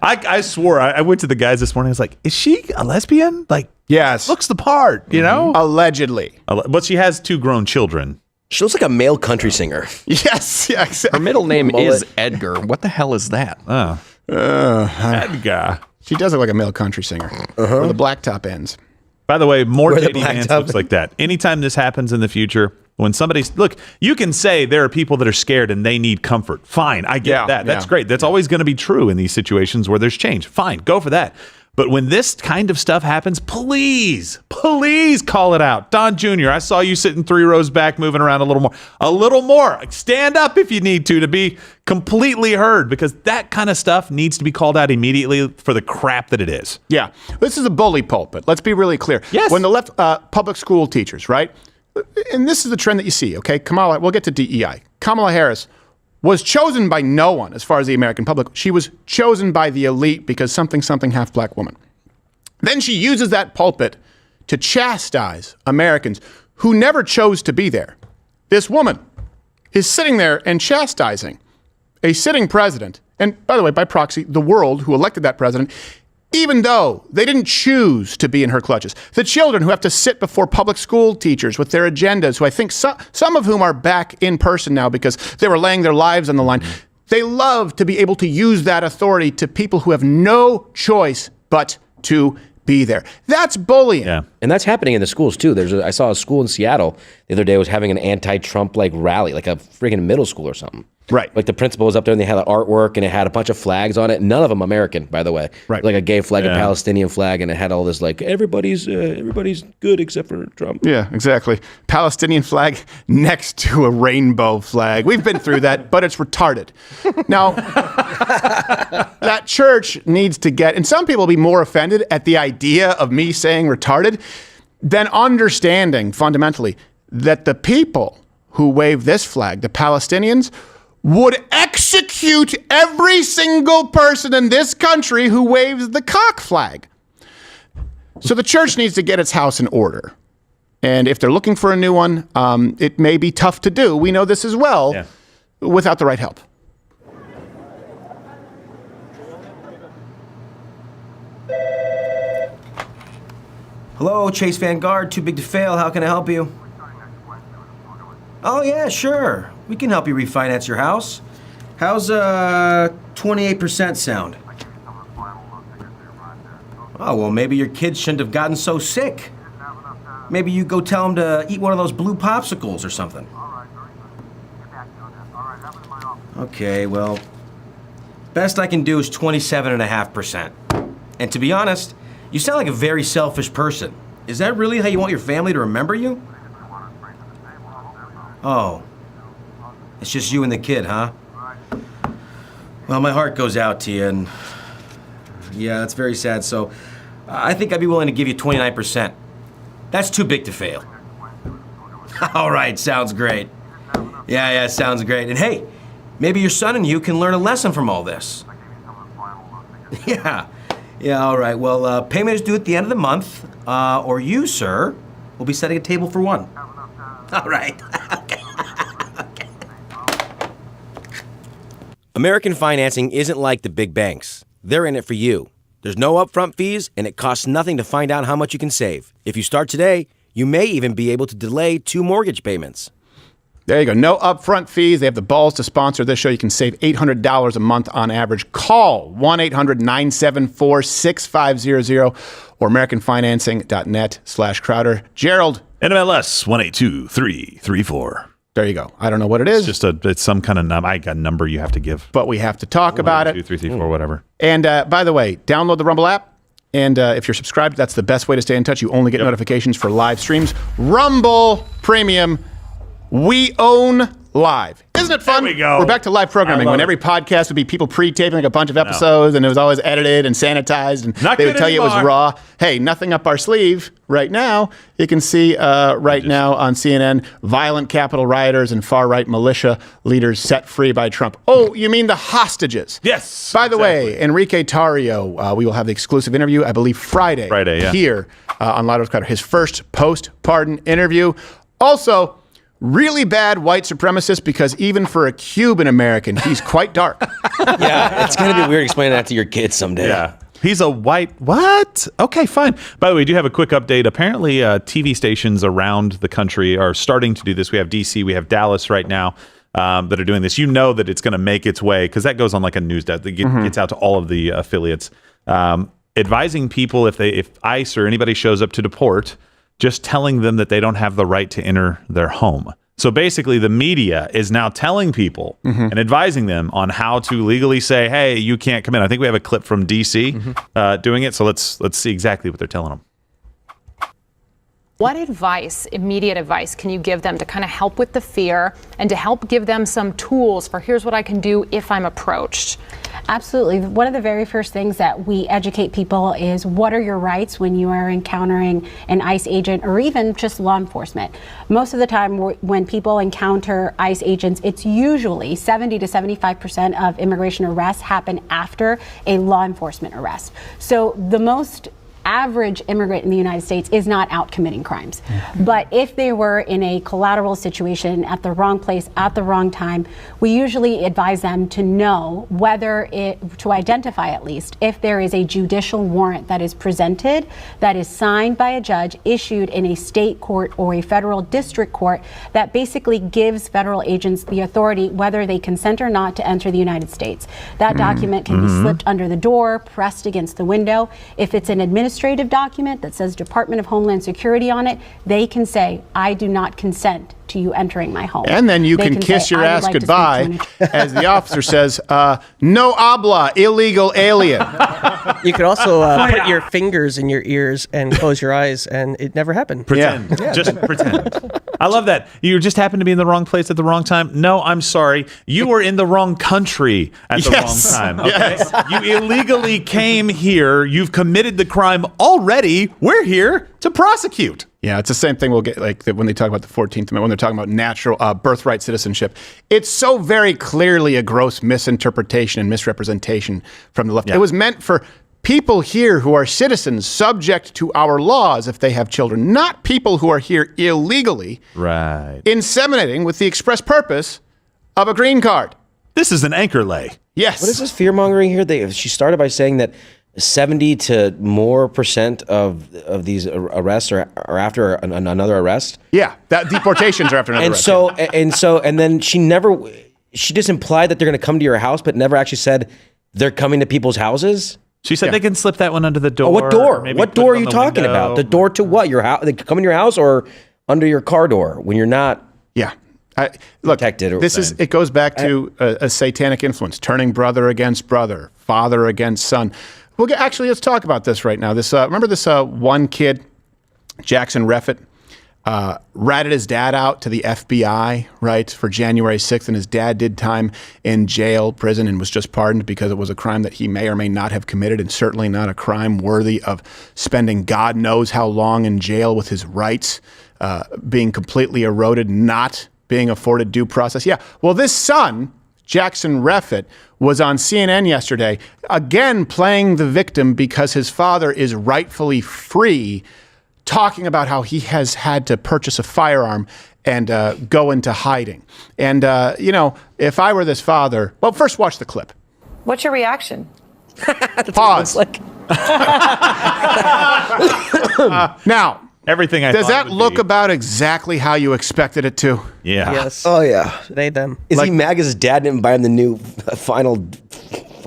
I swore I went to the guys this morning. I was like, is she a lesbian? Like, yes, looks the part, you know? Allegedly. But she has 2 grown children. She looks like a male country singer. Yes, yeah, exactly. Her middle name is Edgar. What the hell is that? Oh. Edgar. She does look like a male country singer. Where the blacktop ends. By the way, more Where the JD Vance blacktop looks like that. Anytime this happens in the future, when somebody's look, you can say there are people that are scared and they need comfort. Fine, I get that. That's great. That's always going to be true in these situations where there's change. Fine, go for that. But when this kind of stuff happens, please call it out. Don Jr., I saw you sitting 3 rows back, moving around a little more. A little more. Stand up if you need to be completely heard, because that kind of stuff needs to be called out immediately for the crap that it is. Yeah. This is a bully pulpit. Let's be really clear. Yes. When the left public school teachers, right? And this is the trend that you see, okay? We'll get to DEI. Kamala Harris was chosen by no one as far as the American public. She was chosen by the elite because something half black woman. Then she uses that pulpit to chastise Americans who never chose to be there. This woman is sitting there and chastising a sitting president, and by the way, by proxy, the world who elected that president, even though they didn't choose to be in her clutches. The children who have to sit before public school teachers with their agendas, who I think some of whom are back in person now because they were laying their lives on the line. They love to be able to use that authority to people who have no choice but to be there. That's bullying. Yeah. And that's happening in the schools too. I saw a school in Seattle the other day was having an anti-Trump rally, like a freaking middle school or something. Right. Like the principal was up there and they had artwork and it had a bunch of flags on it. None of them American, by the way. Right. Like a gay flag, a Palestinian flag, and it had all this everybody's good except for Trump. Yeah, exactly. Palestinian flag next to a rainbow flag. We've been through that, but it's retarded. Now, that church needs to get, and some people will be more offended at the idea of me saying retarded than understanding fundamentally that the people who wave this flag, the Palestinians, would execute every single person in this country who waves the cock flag. So the church needs to get its house in order. And if they're looking for a new one, it may be tough to do. We know this as well, without the right help. Hello, Chase Vanguard, too big to fail. How can I help you? Oh, yeah, sure. We can help you refinance your house. How's 28% sound? Oh, well, maybe your kids shouldn't have gotten so sick. Maybe you go tell them to eat one of those blue popsicles or something. Okay, well, best I can do is 27.5%. And to be honest, you sound like a very selfish person. Is that really how you want your family to remember you? Oh, it's just you and the kid, huh? Well, my heart goes out to you, and yeah, that's very sad. So I think I'd be willing to give you 29%. That's too big to fail. All right, sounds great. Yeah, sounds great. And hey, maybe your son and you can learn a lesson from all this. Yeah, all right. Well, payment is due at the end of the month, or you, sir, will be setting a table for one. All right. American financing isn't like the big banks. They're in it for you. There's no upfront fees, and it costs nothing to find out how much you can save. If you start today, you may even be able to delay 2 mortgage payments. There you go. No upfront fees. They have the balls to sponsor this show. You can save $800 a month on average. Call 1-800-974-6500 or AmericanFinancing.net/Crowder. Gerald. NMLS 182334. There you go. I don't know what it is. It's some kind of number you have to give. But we have to talk about it. 2, 3, 4, whatever. And by the way, download the Rumble app. And if you're subscribed, that's the best way to stay in touch. You only get notifications for live streams. Rumble Premium. We own live. Isn't it fun? There we go. We're back to live programming when every podcast would be people pre-taping like a bunch of episodes and it was always edited and sanitized and they would tell you it was raw. Hey, nothing up our sleeve right now. You can see now on CNN, violent Capitol rioters and far-right militia leaders set free by Trump. Oh, you mean the hostages? Yes. By the way, Enrique Tarrio, we will have the exclusive interview, I believe Friday here on Loud Crowder. His first post-pardon interview. Also, really bad white supremacist because even for a Cuban American, he's quite dark. Yeah, it's going to be weird explaining that to your kids someday. Yeah. He's a white, what? Okay, fine. By the way, we do have a quick update. Apparently, TV stations around the country are starting to do this. We have DC, we have Dallas right now. that are doing this. You know that it's going to make its way, because that goes on like a news desk that gets out to all of the affiliates, advising people if ICE or anybody shows up to deport, just telling them that they don't have the right to enter their home. So basically, the media is now telling people and advising them on how to legally say, "Hey, you can't come in." I think we have a clip from DC doing it. So let's see exactly what they're telling them. What advice, immediate advice, can you give them to kind of help with the fear and to help give them some tools for here's what I can do if I'm approached? Absolutely. One of the very first things that we educate people is what are your rights when you are encountering an ICE agent or even just law enforcement. Most of the time when people encounter ICE agents, it's usually 70 to 75% of immigration arrests happen after a law enforcement arrest. So the most average immigrant in the United States is not out committing crimes. But if they were in a collateral situation at the wrong place at the wrong time, we usually advise them to know to identify at least if there is a judicial warrant that is presented, that is signed by a judge, issued in a state court or a federal district court, that basically gives federal agents the authority, whether they consent or not, to enter the United States. That document can be slipped under the door, pressed against the window. If it's an administrative document that says Department of Homeland Security on it, they can say, I do not consent to you entering my home. And then you can kiss your ass goodbye as the officer says, no habla, illegal alien. You could also put your fingers in your ears and close your eyes, and it never happened. Pretend. Yeah. Just pretend. I love that. You just happened to be in the wrong place at the wrong time. No, I'm sorry. You were in the wrong country at the wrong time. Okay? Yes. You illegally came here. You've committed the crime already. We're here to prosecute. Yeah, it's the same thing we'll get like when they talk about the 14th Amendment, when they're talking about natural birthright citizenship. It's so very clearly a gross misinterpretation and misrepresentation from the left. Yeah. It was meant for people here who are citizens subject to our laws if they have children, not people who are here illegally inseminating with the express purpose of a green card. This is an anchor lay. Yes. What is this fear-mongering here? She started by saying that 70 to more percent of these arrests are after another arrest. Yeah, that deportations are after another arrest. And then she just implied that they're going to come to your house, but never actually said they're coming to people's houses. She said they can slip that one under the door. Oh, what door? What door are you talking about? The door to what? Your house? They come in your house or under your car door when you're not? Yeah. Protected. It goes back to a satanic influence, turning brother against brother, father against son. Let's talk about this right now. Remember this one kid, Jackson Reffitt, ratted his dad out to the FBI, right, for January 6th, and his dad did time in prison, and was just pardoned because it was a crime that he may or may not have committed, and certainly not a crime worthy of spending God knows how long in jail with his rights being completely eroded, not being afforded due process. Yeah, well, this son, Jackson Reffitt, was on CNN yesterday, again playing the victim because his father is rightfully free, talking about how he has had to purchase a firearm and go into hiding. And, if I were this father, well, first watch the clip. What's your reaction? Pause. Now, everything I does thought that look about exactly how you expected it to? Yeah. Yes. Oh yeah. They them. Is he mad because his dad didn't buy him the new Final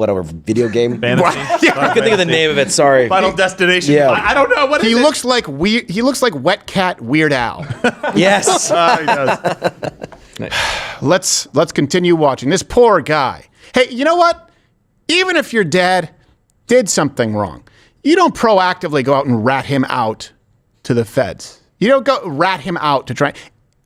video game? Fantasy. I couldn't think of the name of it. Sorry. Final Destination. Yeah. I don't know what he looks like. He looks like Wet Cat Weird Al. Yes. He does. Let's continue watching this poor guy. Hey, you know what? Even if your dad did something wrong, you don't proactively go out and rat him out to the feds. You don't go rat him out to try.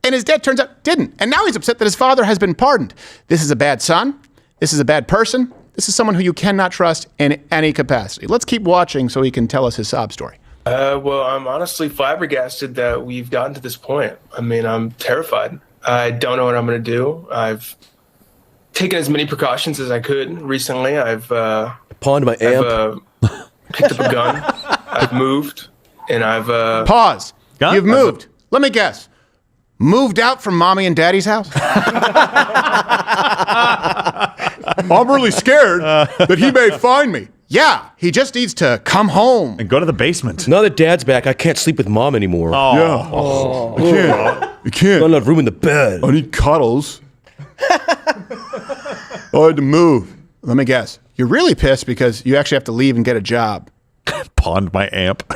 And his dad, turns out, didn't. And now he's upset that his father has been pardoned. This is a bad son. This is a bad person. This is someone who you cannot trust in any capacity. Let's keep watching so he can tell us his sob story. Well, I'm honestly flabbergasted that we've gotten to this point. I mean, I'm terrified. I don't know what I'm going to do. I've taken as many precautions as I could recently. I've pawned my amp. Picked up a gun. I've moved. And I've Pause. You've moved. Let me guess. Moved out from mommy and daddy's house? I'm really scared that he may find me. Yeah, he just needs to come home. And go to the basement. Now that dad's back, I can't sleep with mom anymore. Yeah. I can't. Not enough room in the bed. I need cuddles. I had to move. Let me guess. You're really pissed because you actually have to leave and get a job. Pawned my amp.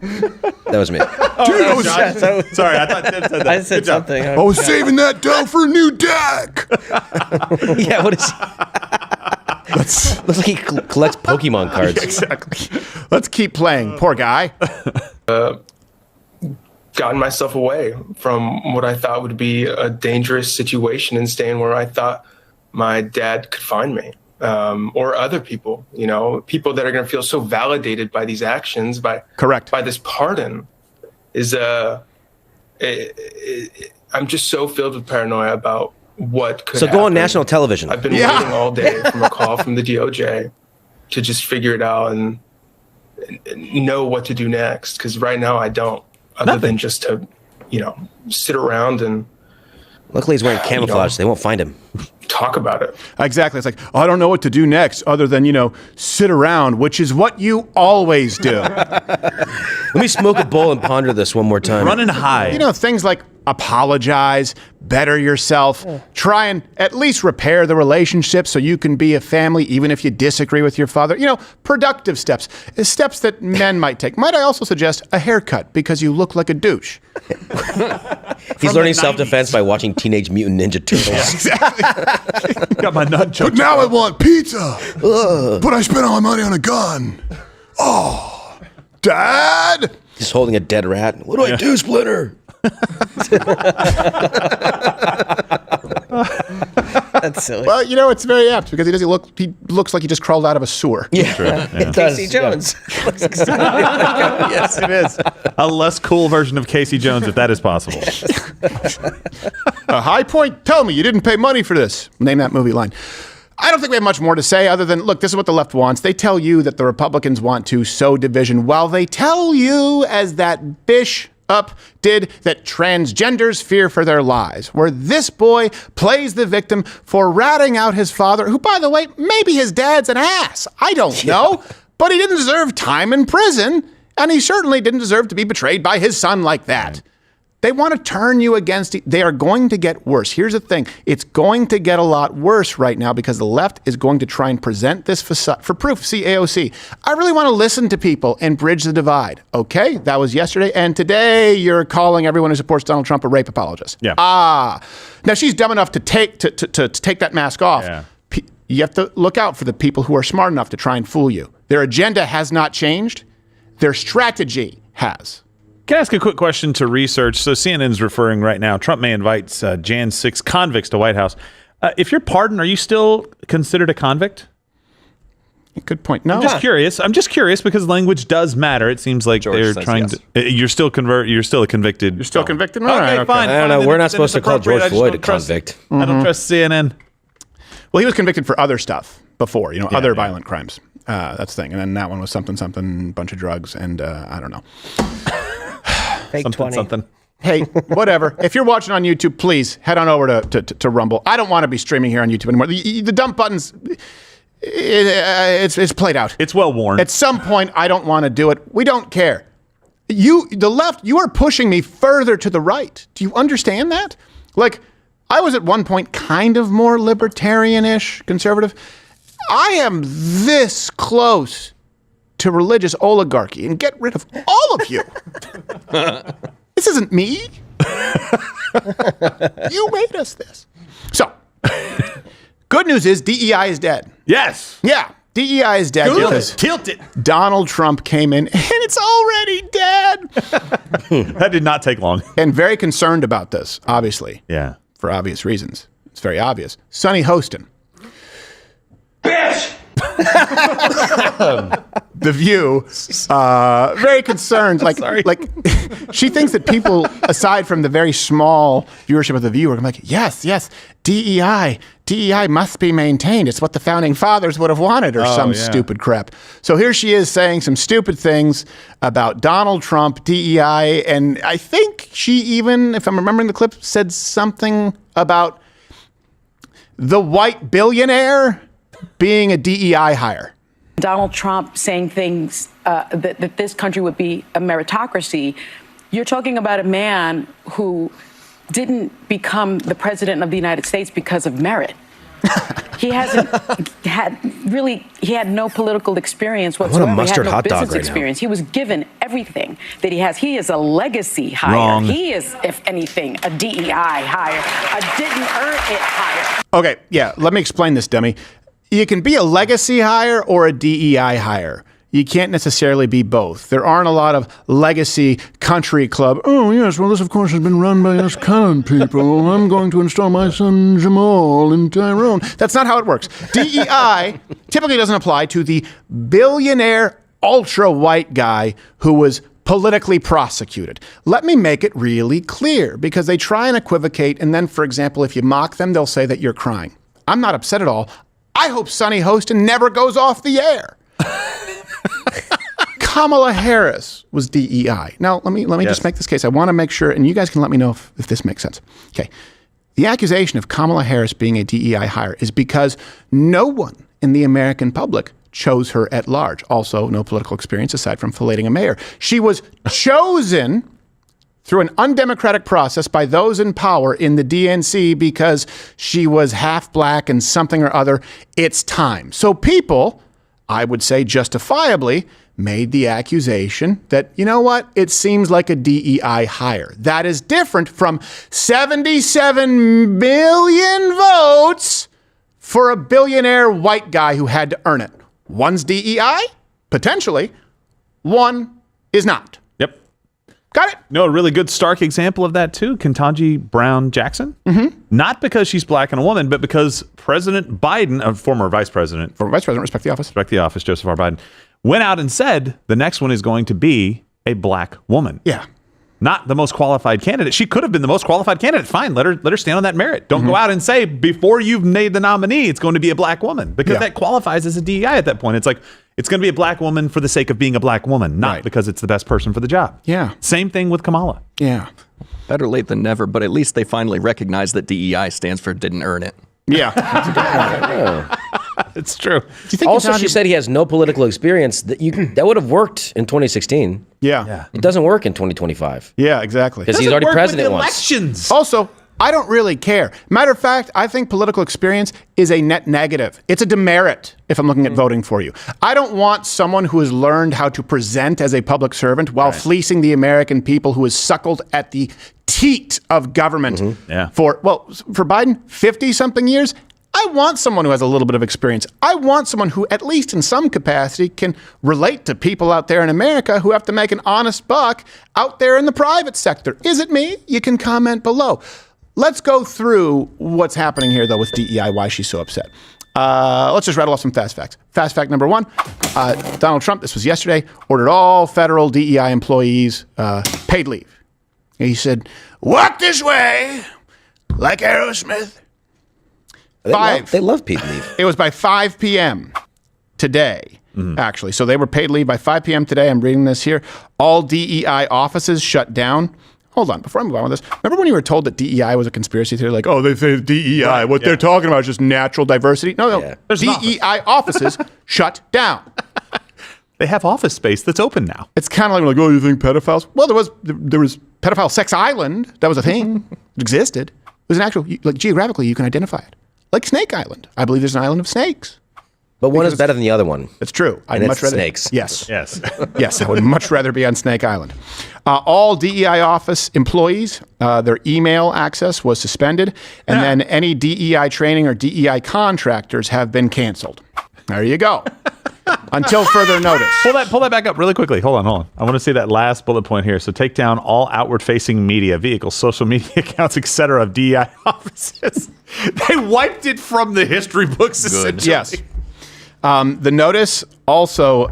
That was me. Dude, Sorry, I thought Tim said that. I said something. I was saving that dough for a new deck. Yeah, what is looks like he collects Pokemon cards. Yeah, exactly. Let's keep playing. Poor guy. Gotten myself away from what I thought would be a dangerous situation and staying where I thought my dad could find me. Or other people, people that are going to feel so validated by these actions, by this pardon, I'm just so filled with paranoia about what could happen. Go on national television. I've been waiting all day from a call from the DOJ to just figure it out and know what to do next. Because right now I don't, other than just to, sit around and. Luckily, he's wearing camouflage. They won't find him. Talk about it. Exactly. It's like, I don't know what to do next other than, sit around, which is what you always do. Let me smoke a bowl and ponder this one more time. Run and hide. Things like apologize, better yourself, try and at least repair the relationship so you can be a family even if you disagree with your father. Productive steps that men might take. Might I also suggest a haircut because you look like a douche. He's learning self-defense by watching Teenage Mutant Ninja Turtles. Yeah, exactly. Got my nunchuck. But now I want pizza. But I spent all my money on a gun. Oh, Dad. He's holding a dead rat. What do I do, Splinter? That's silly. Well, it's very apt because he looks like he just crawled out of a sewer. Yeah. Casey Jones. Yes, it is. A less cool version of Casey Jones, if that is possible. High Point, tell me you didn't pay money for this. Name that movie line. I don't think we have much more to say other than, look, this is what the left wants. They tell you that the Republicans want to sow division while they tell you, as that Bishop did, that transgenders fear for their lives, where this boy plays the victim for ratting out his father, who, by the way, maybe his dad's an ass. I don't know, but he didn't deserve time in prison, and he certainly didn't deserve to be betrayed by his son like that. They want to turn you against it. They are going to get worse. Here's the thing. It's going to get a lot worse right now because the left is going to try and present this for proof. See AOC. I really want to listen to people and bridge the divide. Okay, that was yesterday. And today you're calling everyone who supports Donald Trump a rape apologist. Yeah. Now she's dumb enough to take that mask off. Yeah. You have to look out for the people who are smart enough to try and fool you. Their agenda has not changed. Their strategy has. Can I ask a quick question to research? So CNN's referring right now, Trump may invite Jan 6 convicts to White House. If you're pardoned, are you still considered a convict? Good point. No. I'm just curious because language does matter. It seems like they're trying to. You're still convicted. You're still convicted. Okay, right, fine. I don't know. We're not supposed to call George Floyd a convict. I don't trust CNN. Well, he was convicted for other stuff before, other violent crimes. That's the thing. And then that one was something, bunch of drugs, and I don't know. Fake 20. Something. Hey, whatever. If you're watching on YouTube, please head on over to Rumble. I don't want to be streaming here on YouTube anymore. The dump buttons, it's played out. It's well worn. At some point, I don't want to do it. We don't care. The left, you are pushing me further to the right. Do you understand that? Like, I was at one point kind of more libertarian-ish, conservative. I am this close to religious oligarchy and get rid of all of you. This isn't me. You made us this. So, good news is DEI is dead. Yes. Yeah, DEI is dead because Tilt it. Donald Trump came in and it's already dead. That did not take long. And very concerned about this, obviously. Yeah. For obvious reasons. It's very obvious. Sonny Hostin. Bitch! The View, very concerned. Like she thinks that people, aside from the very small viewership of The View, are like, yes, DEI must be maintained. It's what the founding fathers would have wanted, or stupid crap. So here she is saying some stupid things about Donald Trump, DEI, and I think she even, if I'm remembering the clip, said something about the white billionaire being a DEI hire. Donald Trump saying things that this country would be a meritocracy. You're talking about a man who didn't become the president of the United States because of merit. He hasn't he had no political experience whatsoever. I want a mustard he had no hot dog business right experience. He was given everything that he has. He is a legacy hire. Wrong. He is, if anything, a DEI hire, a didn't earn it hire. Okay, yeah, let me explain this, dummy. You can be a legacy hire or a DEI hire. You can't necessarily be both. There aren't a lot of legacy country club. Oh, yes, well, this, of course, has been run by us colored people. I'm going to install my son Jamal in Tyrone. That's not how it works. DEI typically doesn't apply to the billionaire ultra-white guy who was politically prosecuted. Let me make it really clear, because they try and equivocate, and then, for example, if you mock them, they'll say that you're crying. I'm not upset at all. I hope Sonny Hostin never goes off the air. Kamala Harris was DEI. Now, let me just make this case. I want to make sure, and you guys can let me know if this makes sense. Okay. The accusation of Kamala Harris being a DEI hire is because no one in the American public chose her at large. Also, no political experience aside from filleting a mayor. She was chosen through an undemocratic process by those in power in the DNC because she was half black and something or other. It's time. So people, I would say justifiably, made the accusation that, you know what, it seems like a DEI hire. That is different from 77 million votes for a billionaire white guy who had to earn it. One's DEI, potentially. One is not. Yep. Got it? No, a really good stark example of that, too, Ketanji Brown Jackson. Mm-hmm. Not because she's black and a woman, but because President Biden, former vice president, respect the office, Joseph R. Biden, went out and said the next one is going to be a black woman. Yeah. Not the most qualified candidate. She could have been the most qualified candidate. Fine, let her stand on that merit. Don't go out and say before you've made the nominee, it's going to be a black woman, because that qualifies as a DEI at that point. It's like, it's going to be a black woman for the sake of being a black woman, not because it's the best person for the job. Yeah. Same thing with Kamala. Yeah. Better late than never, but at least they finally recognize that DEI stands for didn't earn it. Yeah. That's a good point. It's true. Do you think also, she said he has no political experience. That would have worked in 2016. Yeah. It doesn't work in 2025. Yeah, exactly. Because he's already president once. Elections. Also, I don't really care. Matter of fact, I think political experience is a net negative. It's a demerit if I'm looking at voting for you. I don't want someone who has learned how to present as a public servant while fleecing the American people, who has suckled at the teat of government for Biden, 50-something years. I want someone who has a little bit of experience. I want someone who, at least in some capacity, can relate to people out there in America who have to make an honest buck out there in the private sector. Is it me? You can comment below. Let's go through what's happening here, though, with DEI, why she's so upset. Let's just rattle off some fast facts. Fast fact number one, Donald Trump, this was yesterday, ordered all federal DEI employees paid leave. He said, walk this way, like Aerosmith. They love paid leave. It was by 5 p.m. today, actually. So they were paid leave by 5 p.m. today. I'm reading this here. All DEI offices shut down. Hold on, before I move on with this, remember when you were told that DEI was a conspiracy theory? Like, oh, they say DEI. Right, what they're talking about is just natural diversity. No. DEI offices shut down. They have office space that's open now. It's kind of like, oh, you think pedophiles? Well, there was Pedophile Sex Island. That was a thing. It existed. It was an actual, like, geographically, you can identify it. Like Snake Island. I believe there's an island of snakes. But one is better than the other one. It's true. I'd much rather snakes. Yes. Yes. Yes, I would much rather be on Snake Island. All DEI office employees, their email access was suspended, and then any DEI training or DEI contractors have been canceled. There you go. Until further notice. Pull that back up really quickly. Hold on. I want to see that last bullet point here. So take down all outward-facing media, vehicles, social media accounts, etc. of DEI offices. They wiped it from the history books, essentially. Yes. The notice also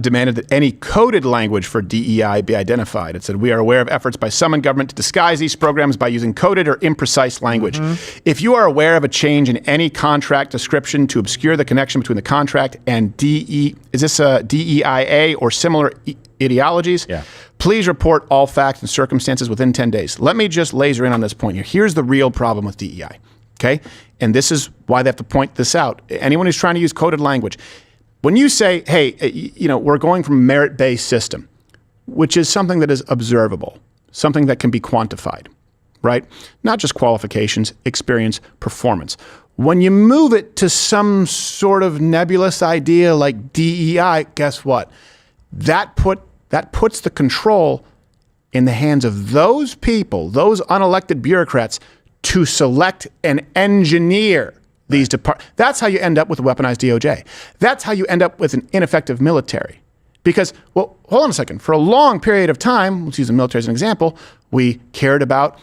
demanded that any coded language for DEI be identified. It said, we are aware of efforts by some in government to disguise these programs by using coded or imprecise language. If you are aware of a change in any contract description to obscure the connection between the contract and DEIA or similar ideologies, please report all facts and circumstances within 10 days. Let me just laser in on this point here. Here's the real problem with DEI. Okay? And this is why they have to point this out. Anyone who's trying to use coded language, when you say, hey, we're going from a merit-based system, which is something that is observable, something that can be quantified. right? Not just qualifications, experience, performance. When you move it to some sort of nebulous idea like DEI, guess what? That puts the control in the hands of those people, those unelected bureaucrats, to select and engineer these departments. That's how you end up with a weaponized DOJ. That's how you end up with an ineffective military. Because, well, hold on a second. For a long period of time, let's use the military as an example, we cared about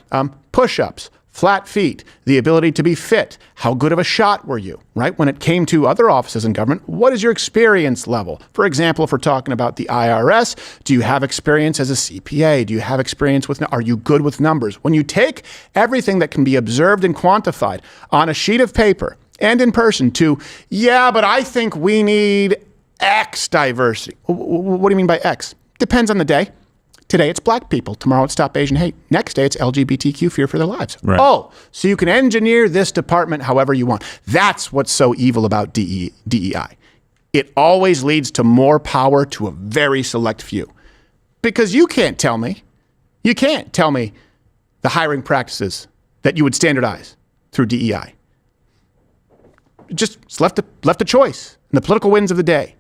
push-ups, flat feet, the ability to be fit. How good of a shot were you, right? When it came to other offices in government, what is your experience level? For example, if we're talking about the IRS, do you have experience as a CPA? Do you have experience with, are you good with numbers? When you take everything that can be observed and quantified on a sheet of paper and in person to, yeah, but I think we need X diversity. What do you mean by X? Depends on the day. Today it's black people. Tomorrow it's Stop Asian Hate. Next day it's LGBTQ fear for their lives. Right. Oh, so you can engineer this department however you want. That's what's so evil about DEI. It always leads to more power to a very select few. Because you can't tell me the hiring practices that you would standardize through DEI. It's left a choice in the political winds of the day.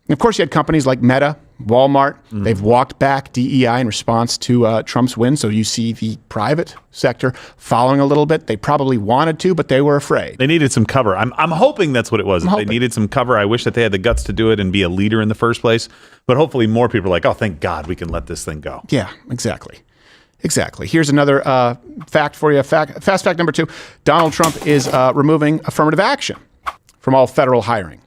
And of course, you had companies like Meta, Walmart. They've walked back DEI in response to Trump's win. So you see the private sector following a little bit. They probably wanted to, but they were afraid. They needed some cover. I'm hoping that's what it was. They needed some cover. I wish that they had the guts to do it and be a leader in the first place. But hopefully more people are like, oh, thank God we can let this thing go. Yeah, exactly. Here's another fact for you. Fast fact number 2. Donald Trump is removing affirmative action from all federal hiring.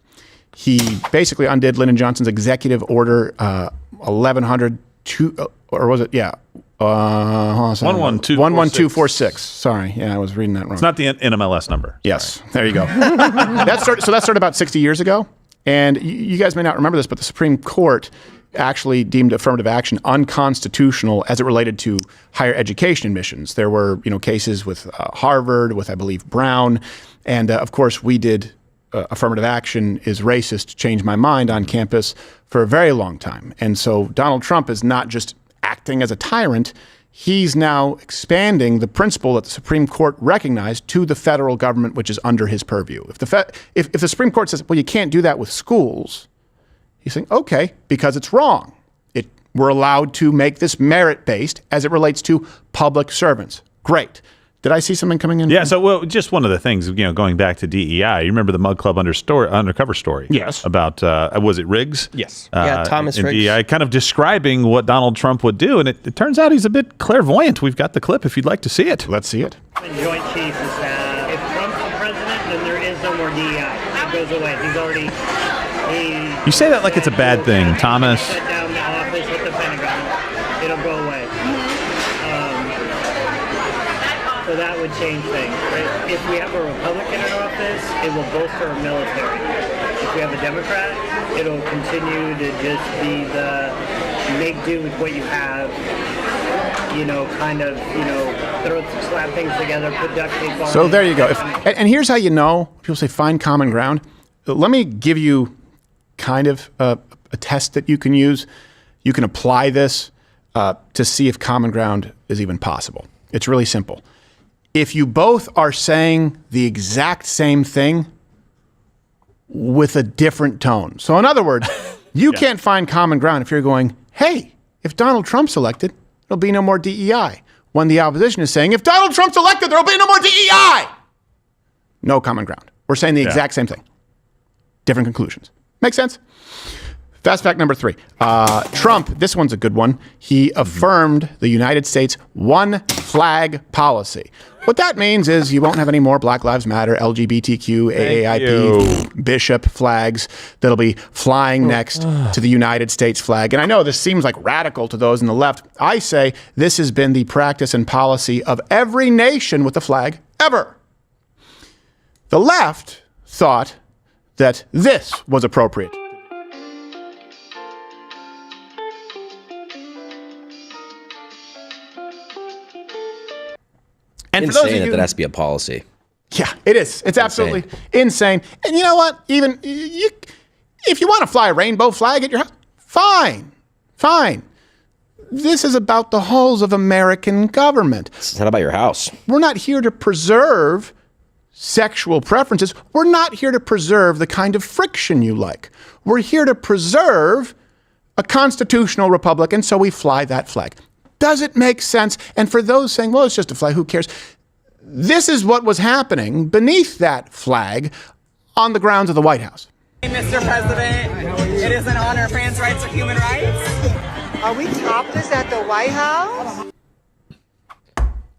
He basically undid Lyndon Johnson's executive order 1102, or was it? Yeah. 11246. Sorry. Yeah, I was reading that wrong. It's not the NMLS number. Yes. There you go. That started about 60 years ago. And you guys may not remember this, but the Supreme Court actually deemed affirmative action unconstitutional as it related to higher education admissions. There were, cases with Harvard, with, I believe, Brown. And of course, we did affirmative action is racist, change my mind on campus for a very long time. And so Donald Trump is not just acting as a tyrant, he's now expanding the principle that the Supreme Court recognized to the federal government, which is under his purview. If the Supreme Court says, well, you can't do that with schools, he's saying, okay, because it's wrong. We're allowed to make this merit-based as it relates to public servants. Great. Did I see something coming in? Yeah, so just one of the things, going back to DEI, you remember the Mug Club Undercover story? Yes. About, was it Riggs? Yes. Thomas Riggs. DEI, kind of describing what Donald Trump would do, and it turns out he's a bit clairvoyant. We've got the clip if you'd like to see it. Let's see it. Joint Chiefs is that if Trump's the president, then there is no more DEI. It goes away. You say that like it's a bad thing, Thomas. Shut down the office with the Pentagon. It'll go away. So that would change things. Right? If we have a Republican in office, it will bolster our military. If we have a Democrat, it'll continue to just be the make do with what you have, slap things together, put duct tape on. So there you go. And here's how you know. People say find common ground. Let me give you kind of a test that you can use. You can apply this to see if common ground is even possible. It's really simple. If you both are saying the exact same thing with a different tone. So in other words, you can't find common ground if you're going, hey, if Donald Trump's elected, there'll be no more DEI. When the opposition is saying, if Donald Trump's elected, there'll be no more DEI. No common ground. We're saying the exact same thing. Different conclusions. Make sense? Fast fact number 3. Trump, this one's a good one. He affirmed the United States one flag policy. What that means is you won't have any more Black Lives Matter, LGBTQ, AAIP, Bishop flags that'll be flying next to the United States flag. And I know this seems like radical to those on the left. I say this has been the practice and policy of every nation with a flag ever. The left thought that this was appropriate. And for those of you that has to be a policy. Yeah, it is. It's absolutely insane. And you know what? Even if you want to fly a rainbow flag at your house, fine. This is about the halls of American government. It's not about your house. We're not here to preserve sexual preferences. We're not here to preserve the kind of friction you like. We're here to preserve a constitutional republic, and so we fly that flag. Does it make sense? And for those saying, well, it's just a flag, who cares? This is what was happening beneath that flag on the grounds of the White House. Mr. President, it is an honor. France rights are human rights. Are we topless at the White House?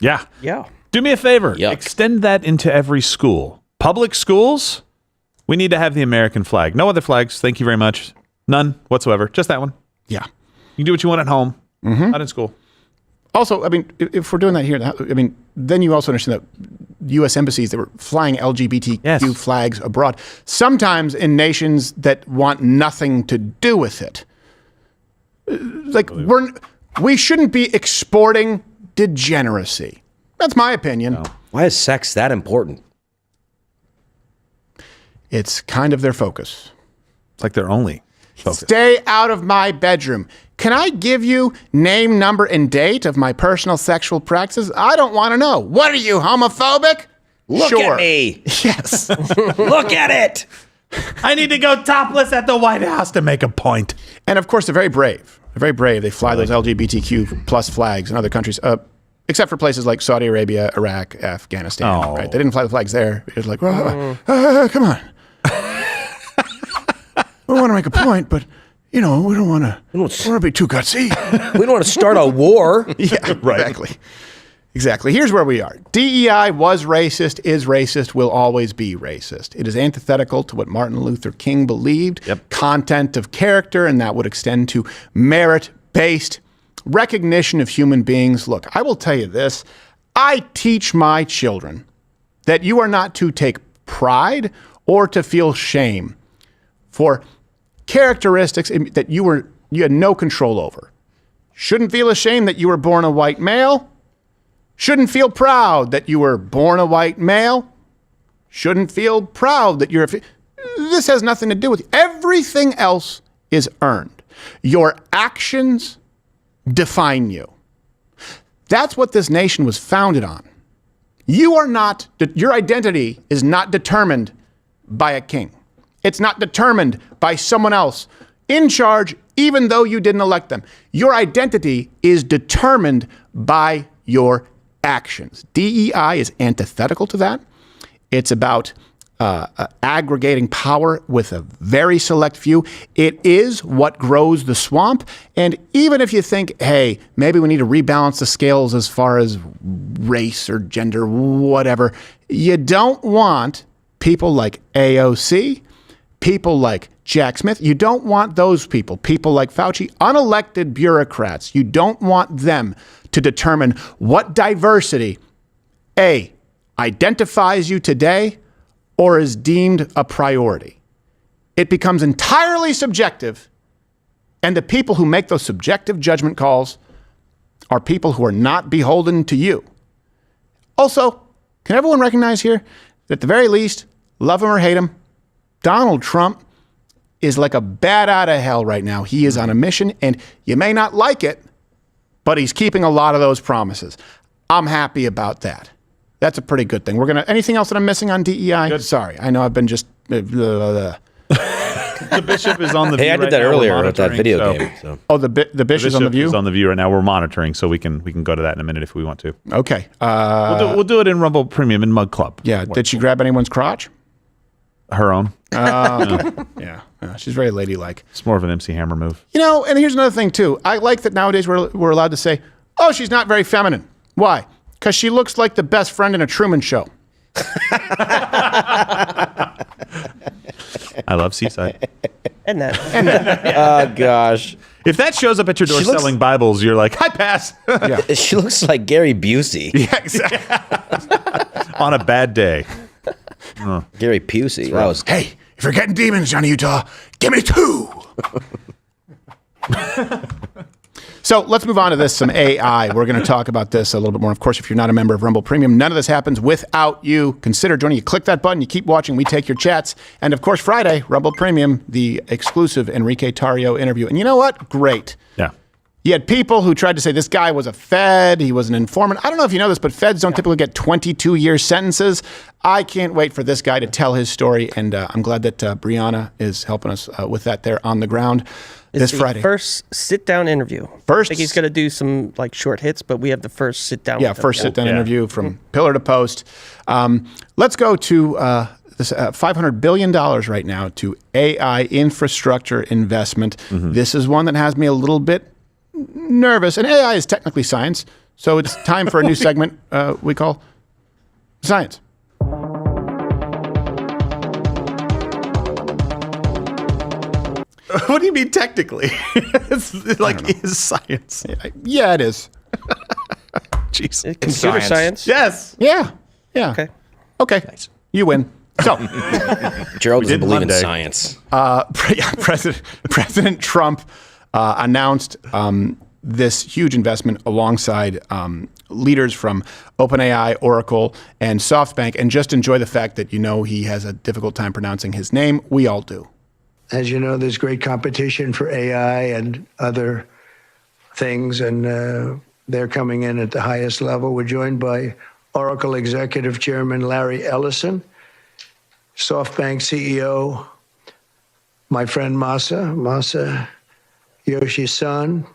Yeah. Yeah. Do me a favor. Yuck. Extend that into every school. Public schools, we need to have the American flag. No other flags. Thank you very much. None whatsoever. Just that one. Yeah. You can do what you want at home, not in school. Also, I mean, if we're doing that here, I mean, then you also understand that U.S. embassies that were flying LGBTQ flags abroad, sometimes in nations that want nothing to do with it. Like, we shouldn't be exporting degeneracy. That's my opinion. No. Why is sex that important? It's kind of their focus. It's like their only focus. Stay out of my bedroom. Can I give you name, number, and date of my personal sexual practices? I don't want to know. What are you, homophobic? Look at me. Yes. Look at it. I need to go topless at the White House to make a point. And of course, they're very brave. They're very brave. They fly those LGBTQ plus flags in other countries, except for places like Saudi Arabia, Iraq, Afghanistan. Right? They didn't fly the flags there. It was like, come on. We want to make a point, but we don't want to be too gutsy. We don't want to start a war. Yeah, right. Exactly. Here's where we are. DEI was racist, is racist, will always be racist. It is antithetical to what Martin Luther King believed, content of character, and that would extend to merit-based recognition of human beings. Look, I will tell you this. I teach my children that you are not to take pride or to feel shame for characteristics that you had no control over. Shouldn't feel ashamed that you were born a white male. Shouldn't feel proud that you were born a white male. Shouldn't feel proud that you're this has nothing to do with you. Everything else is earned. Your actions define you. That's what this nation was founded on. Your identity is not determined by a king. It's not determined by someone else in charge, even though you didn't elect them. Your identity is determined by your actions. DEI is antithetical to that. It's about aggregating power with a very select few. It is what grows the swamp. And even if you think, hey, maybe we need to rebalance the scales as far as race or gender, whatever, you don't want people like AOC, people like Jack Smith. You don't want those people like Fauci, unelected bureaucrats. You don't want them to determine what diversity, A, identifies you today or is deemed a priority. It becomes entirely subjective, and the people who make those subjective judgment calls are people who are not beholden to you. Also, can everyone recognize here that at the very least, love him or hate him, Donald Trump is like a bat out of hell right now. He is on a mission, and you may not like it, but he's keeping a lot of those promises. I'm happy about that. That's a pretty good thing. Anything else that I'm missing on DEI? Good. Sorry, I know I've been just. The bishop is on the View. Hey, I did that earlier with that video game. So. Oh, the bishop is on the View? Is on the View right now. We're monitoring, so we can go to that in a minute if we want to. Okay. We'll do it in Rumble Premium in Mug Club. Yeah. Did she grab anyone's crotch? Her own. Yeah. She's very ladylike. It's more of an MC Hammer move. And here's another thing, too. I like that nowadays we're allowed to say, oh, she's not very feminine. Why? Because she looks like the best friend in a Truman Show. I love Seaside. And that. Oh, gosh. If that shows up at your door selling Bibles, you're like, I pass. Yeah. She looks like Gary Busey. Yeah, exactly. On a bad day. Gary Busey. Hey, if you're getting demons, Johnny Utah, give me 2. So let's move on to this, some AI. We're going to talk about this a little bit more. Of course, if you're not a member of Rumble Premium, none of this happens without you. Consider joining. You click that button, you keep watching, we take your chats. And of course, Friday, Rumble Premium, the exclusive Enrique Tarrio interview. And you know what? Great. Yeah. You had people who tried to say this guy was a Fed, he was an informant. I don't know if you know this, but Feds don't typically get 22-year sentences. I can't wait for this guy to tell his story, and I'm glad that Brianna is helping us with that there on the ground this Friday. First sit-down interview. I think he's going to do some like short hits, but we have the first sit-down. Yeah, first sit-down interview from pillar to post. Let's go to this $500 billion right now to AI infrastructure investment. This is one that has me a little bit nervous, and AI is technically science, so it's time for a new segment we call Science. What do you mean technically? It's like is science. Yeah, it is. Jeez. Computer science. Yes. Yeah. Okay. Nice. You win. So, Gerald doesn't believe in science. President Trump announced this huge investment alongside leaders from OpenAI, Oracle, and SoftBank, and just enjoy the fact that he has a difficult time pronouncing his name. We all do. As you know, there's great competition for AI and other things, and they're coming in at the highest level. We're joined by Oracle Executive Chairman Larry Ellison, SoftBank CEO, my friend Masa Yoshi-san,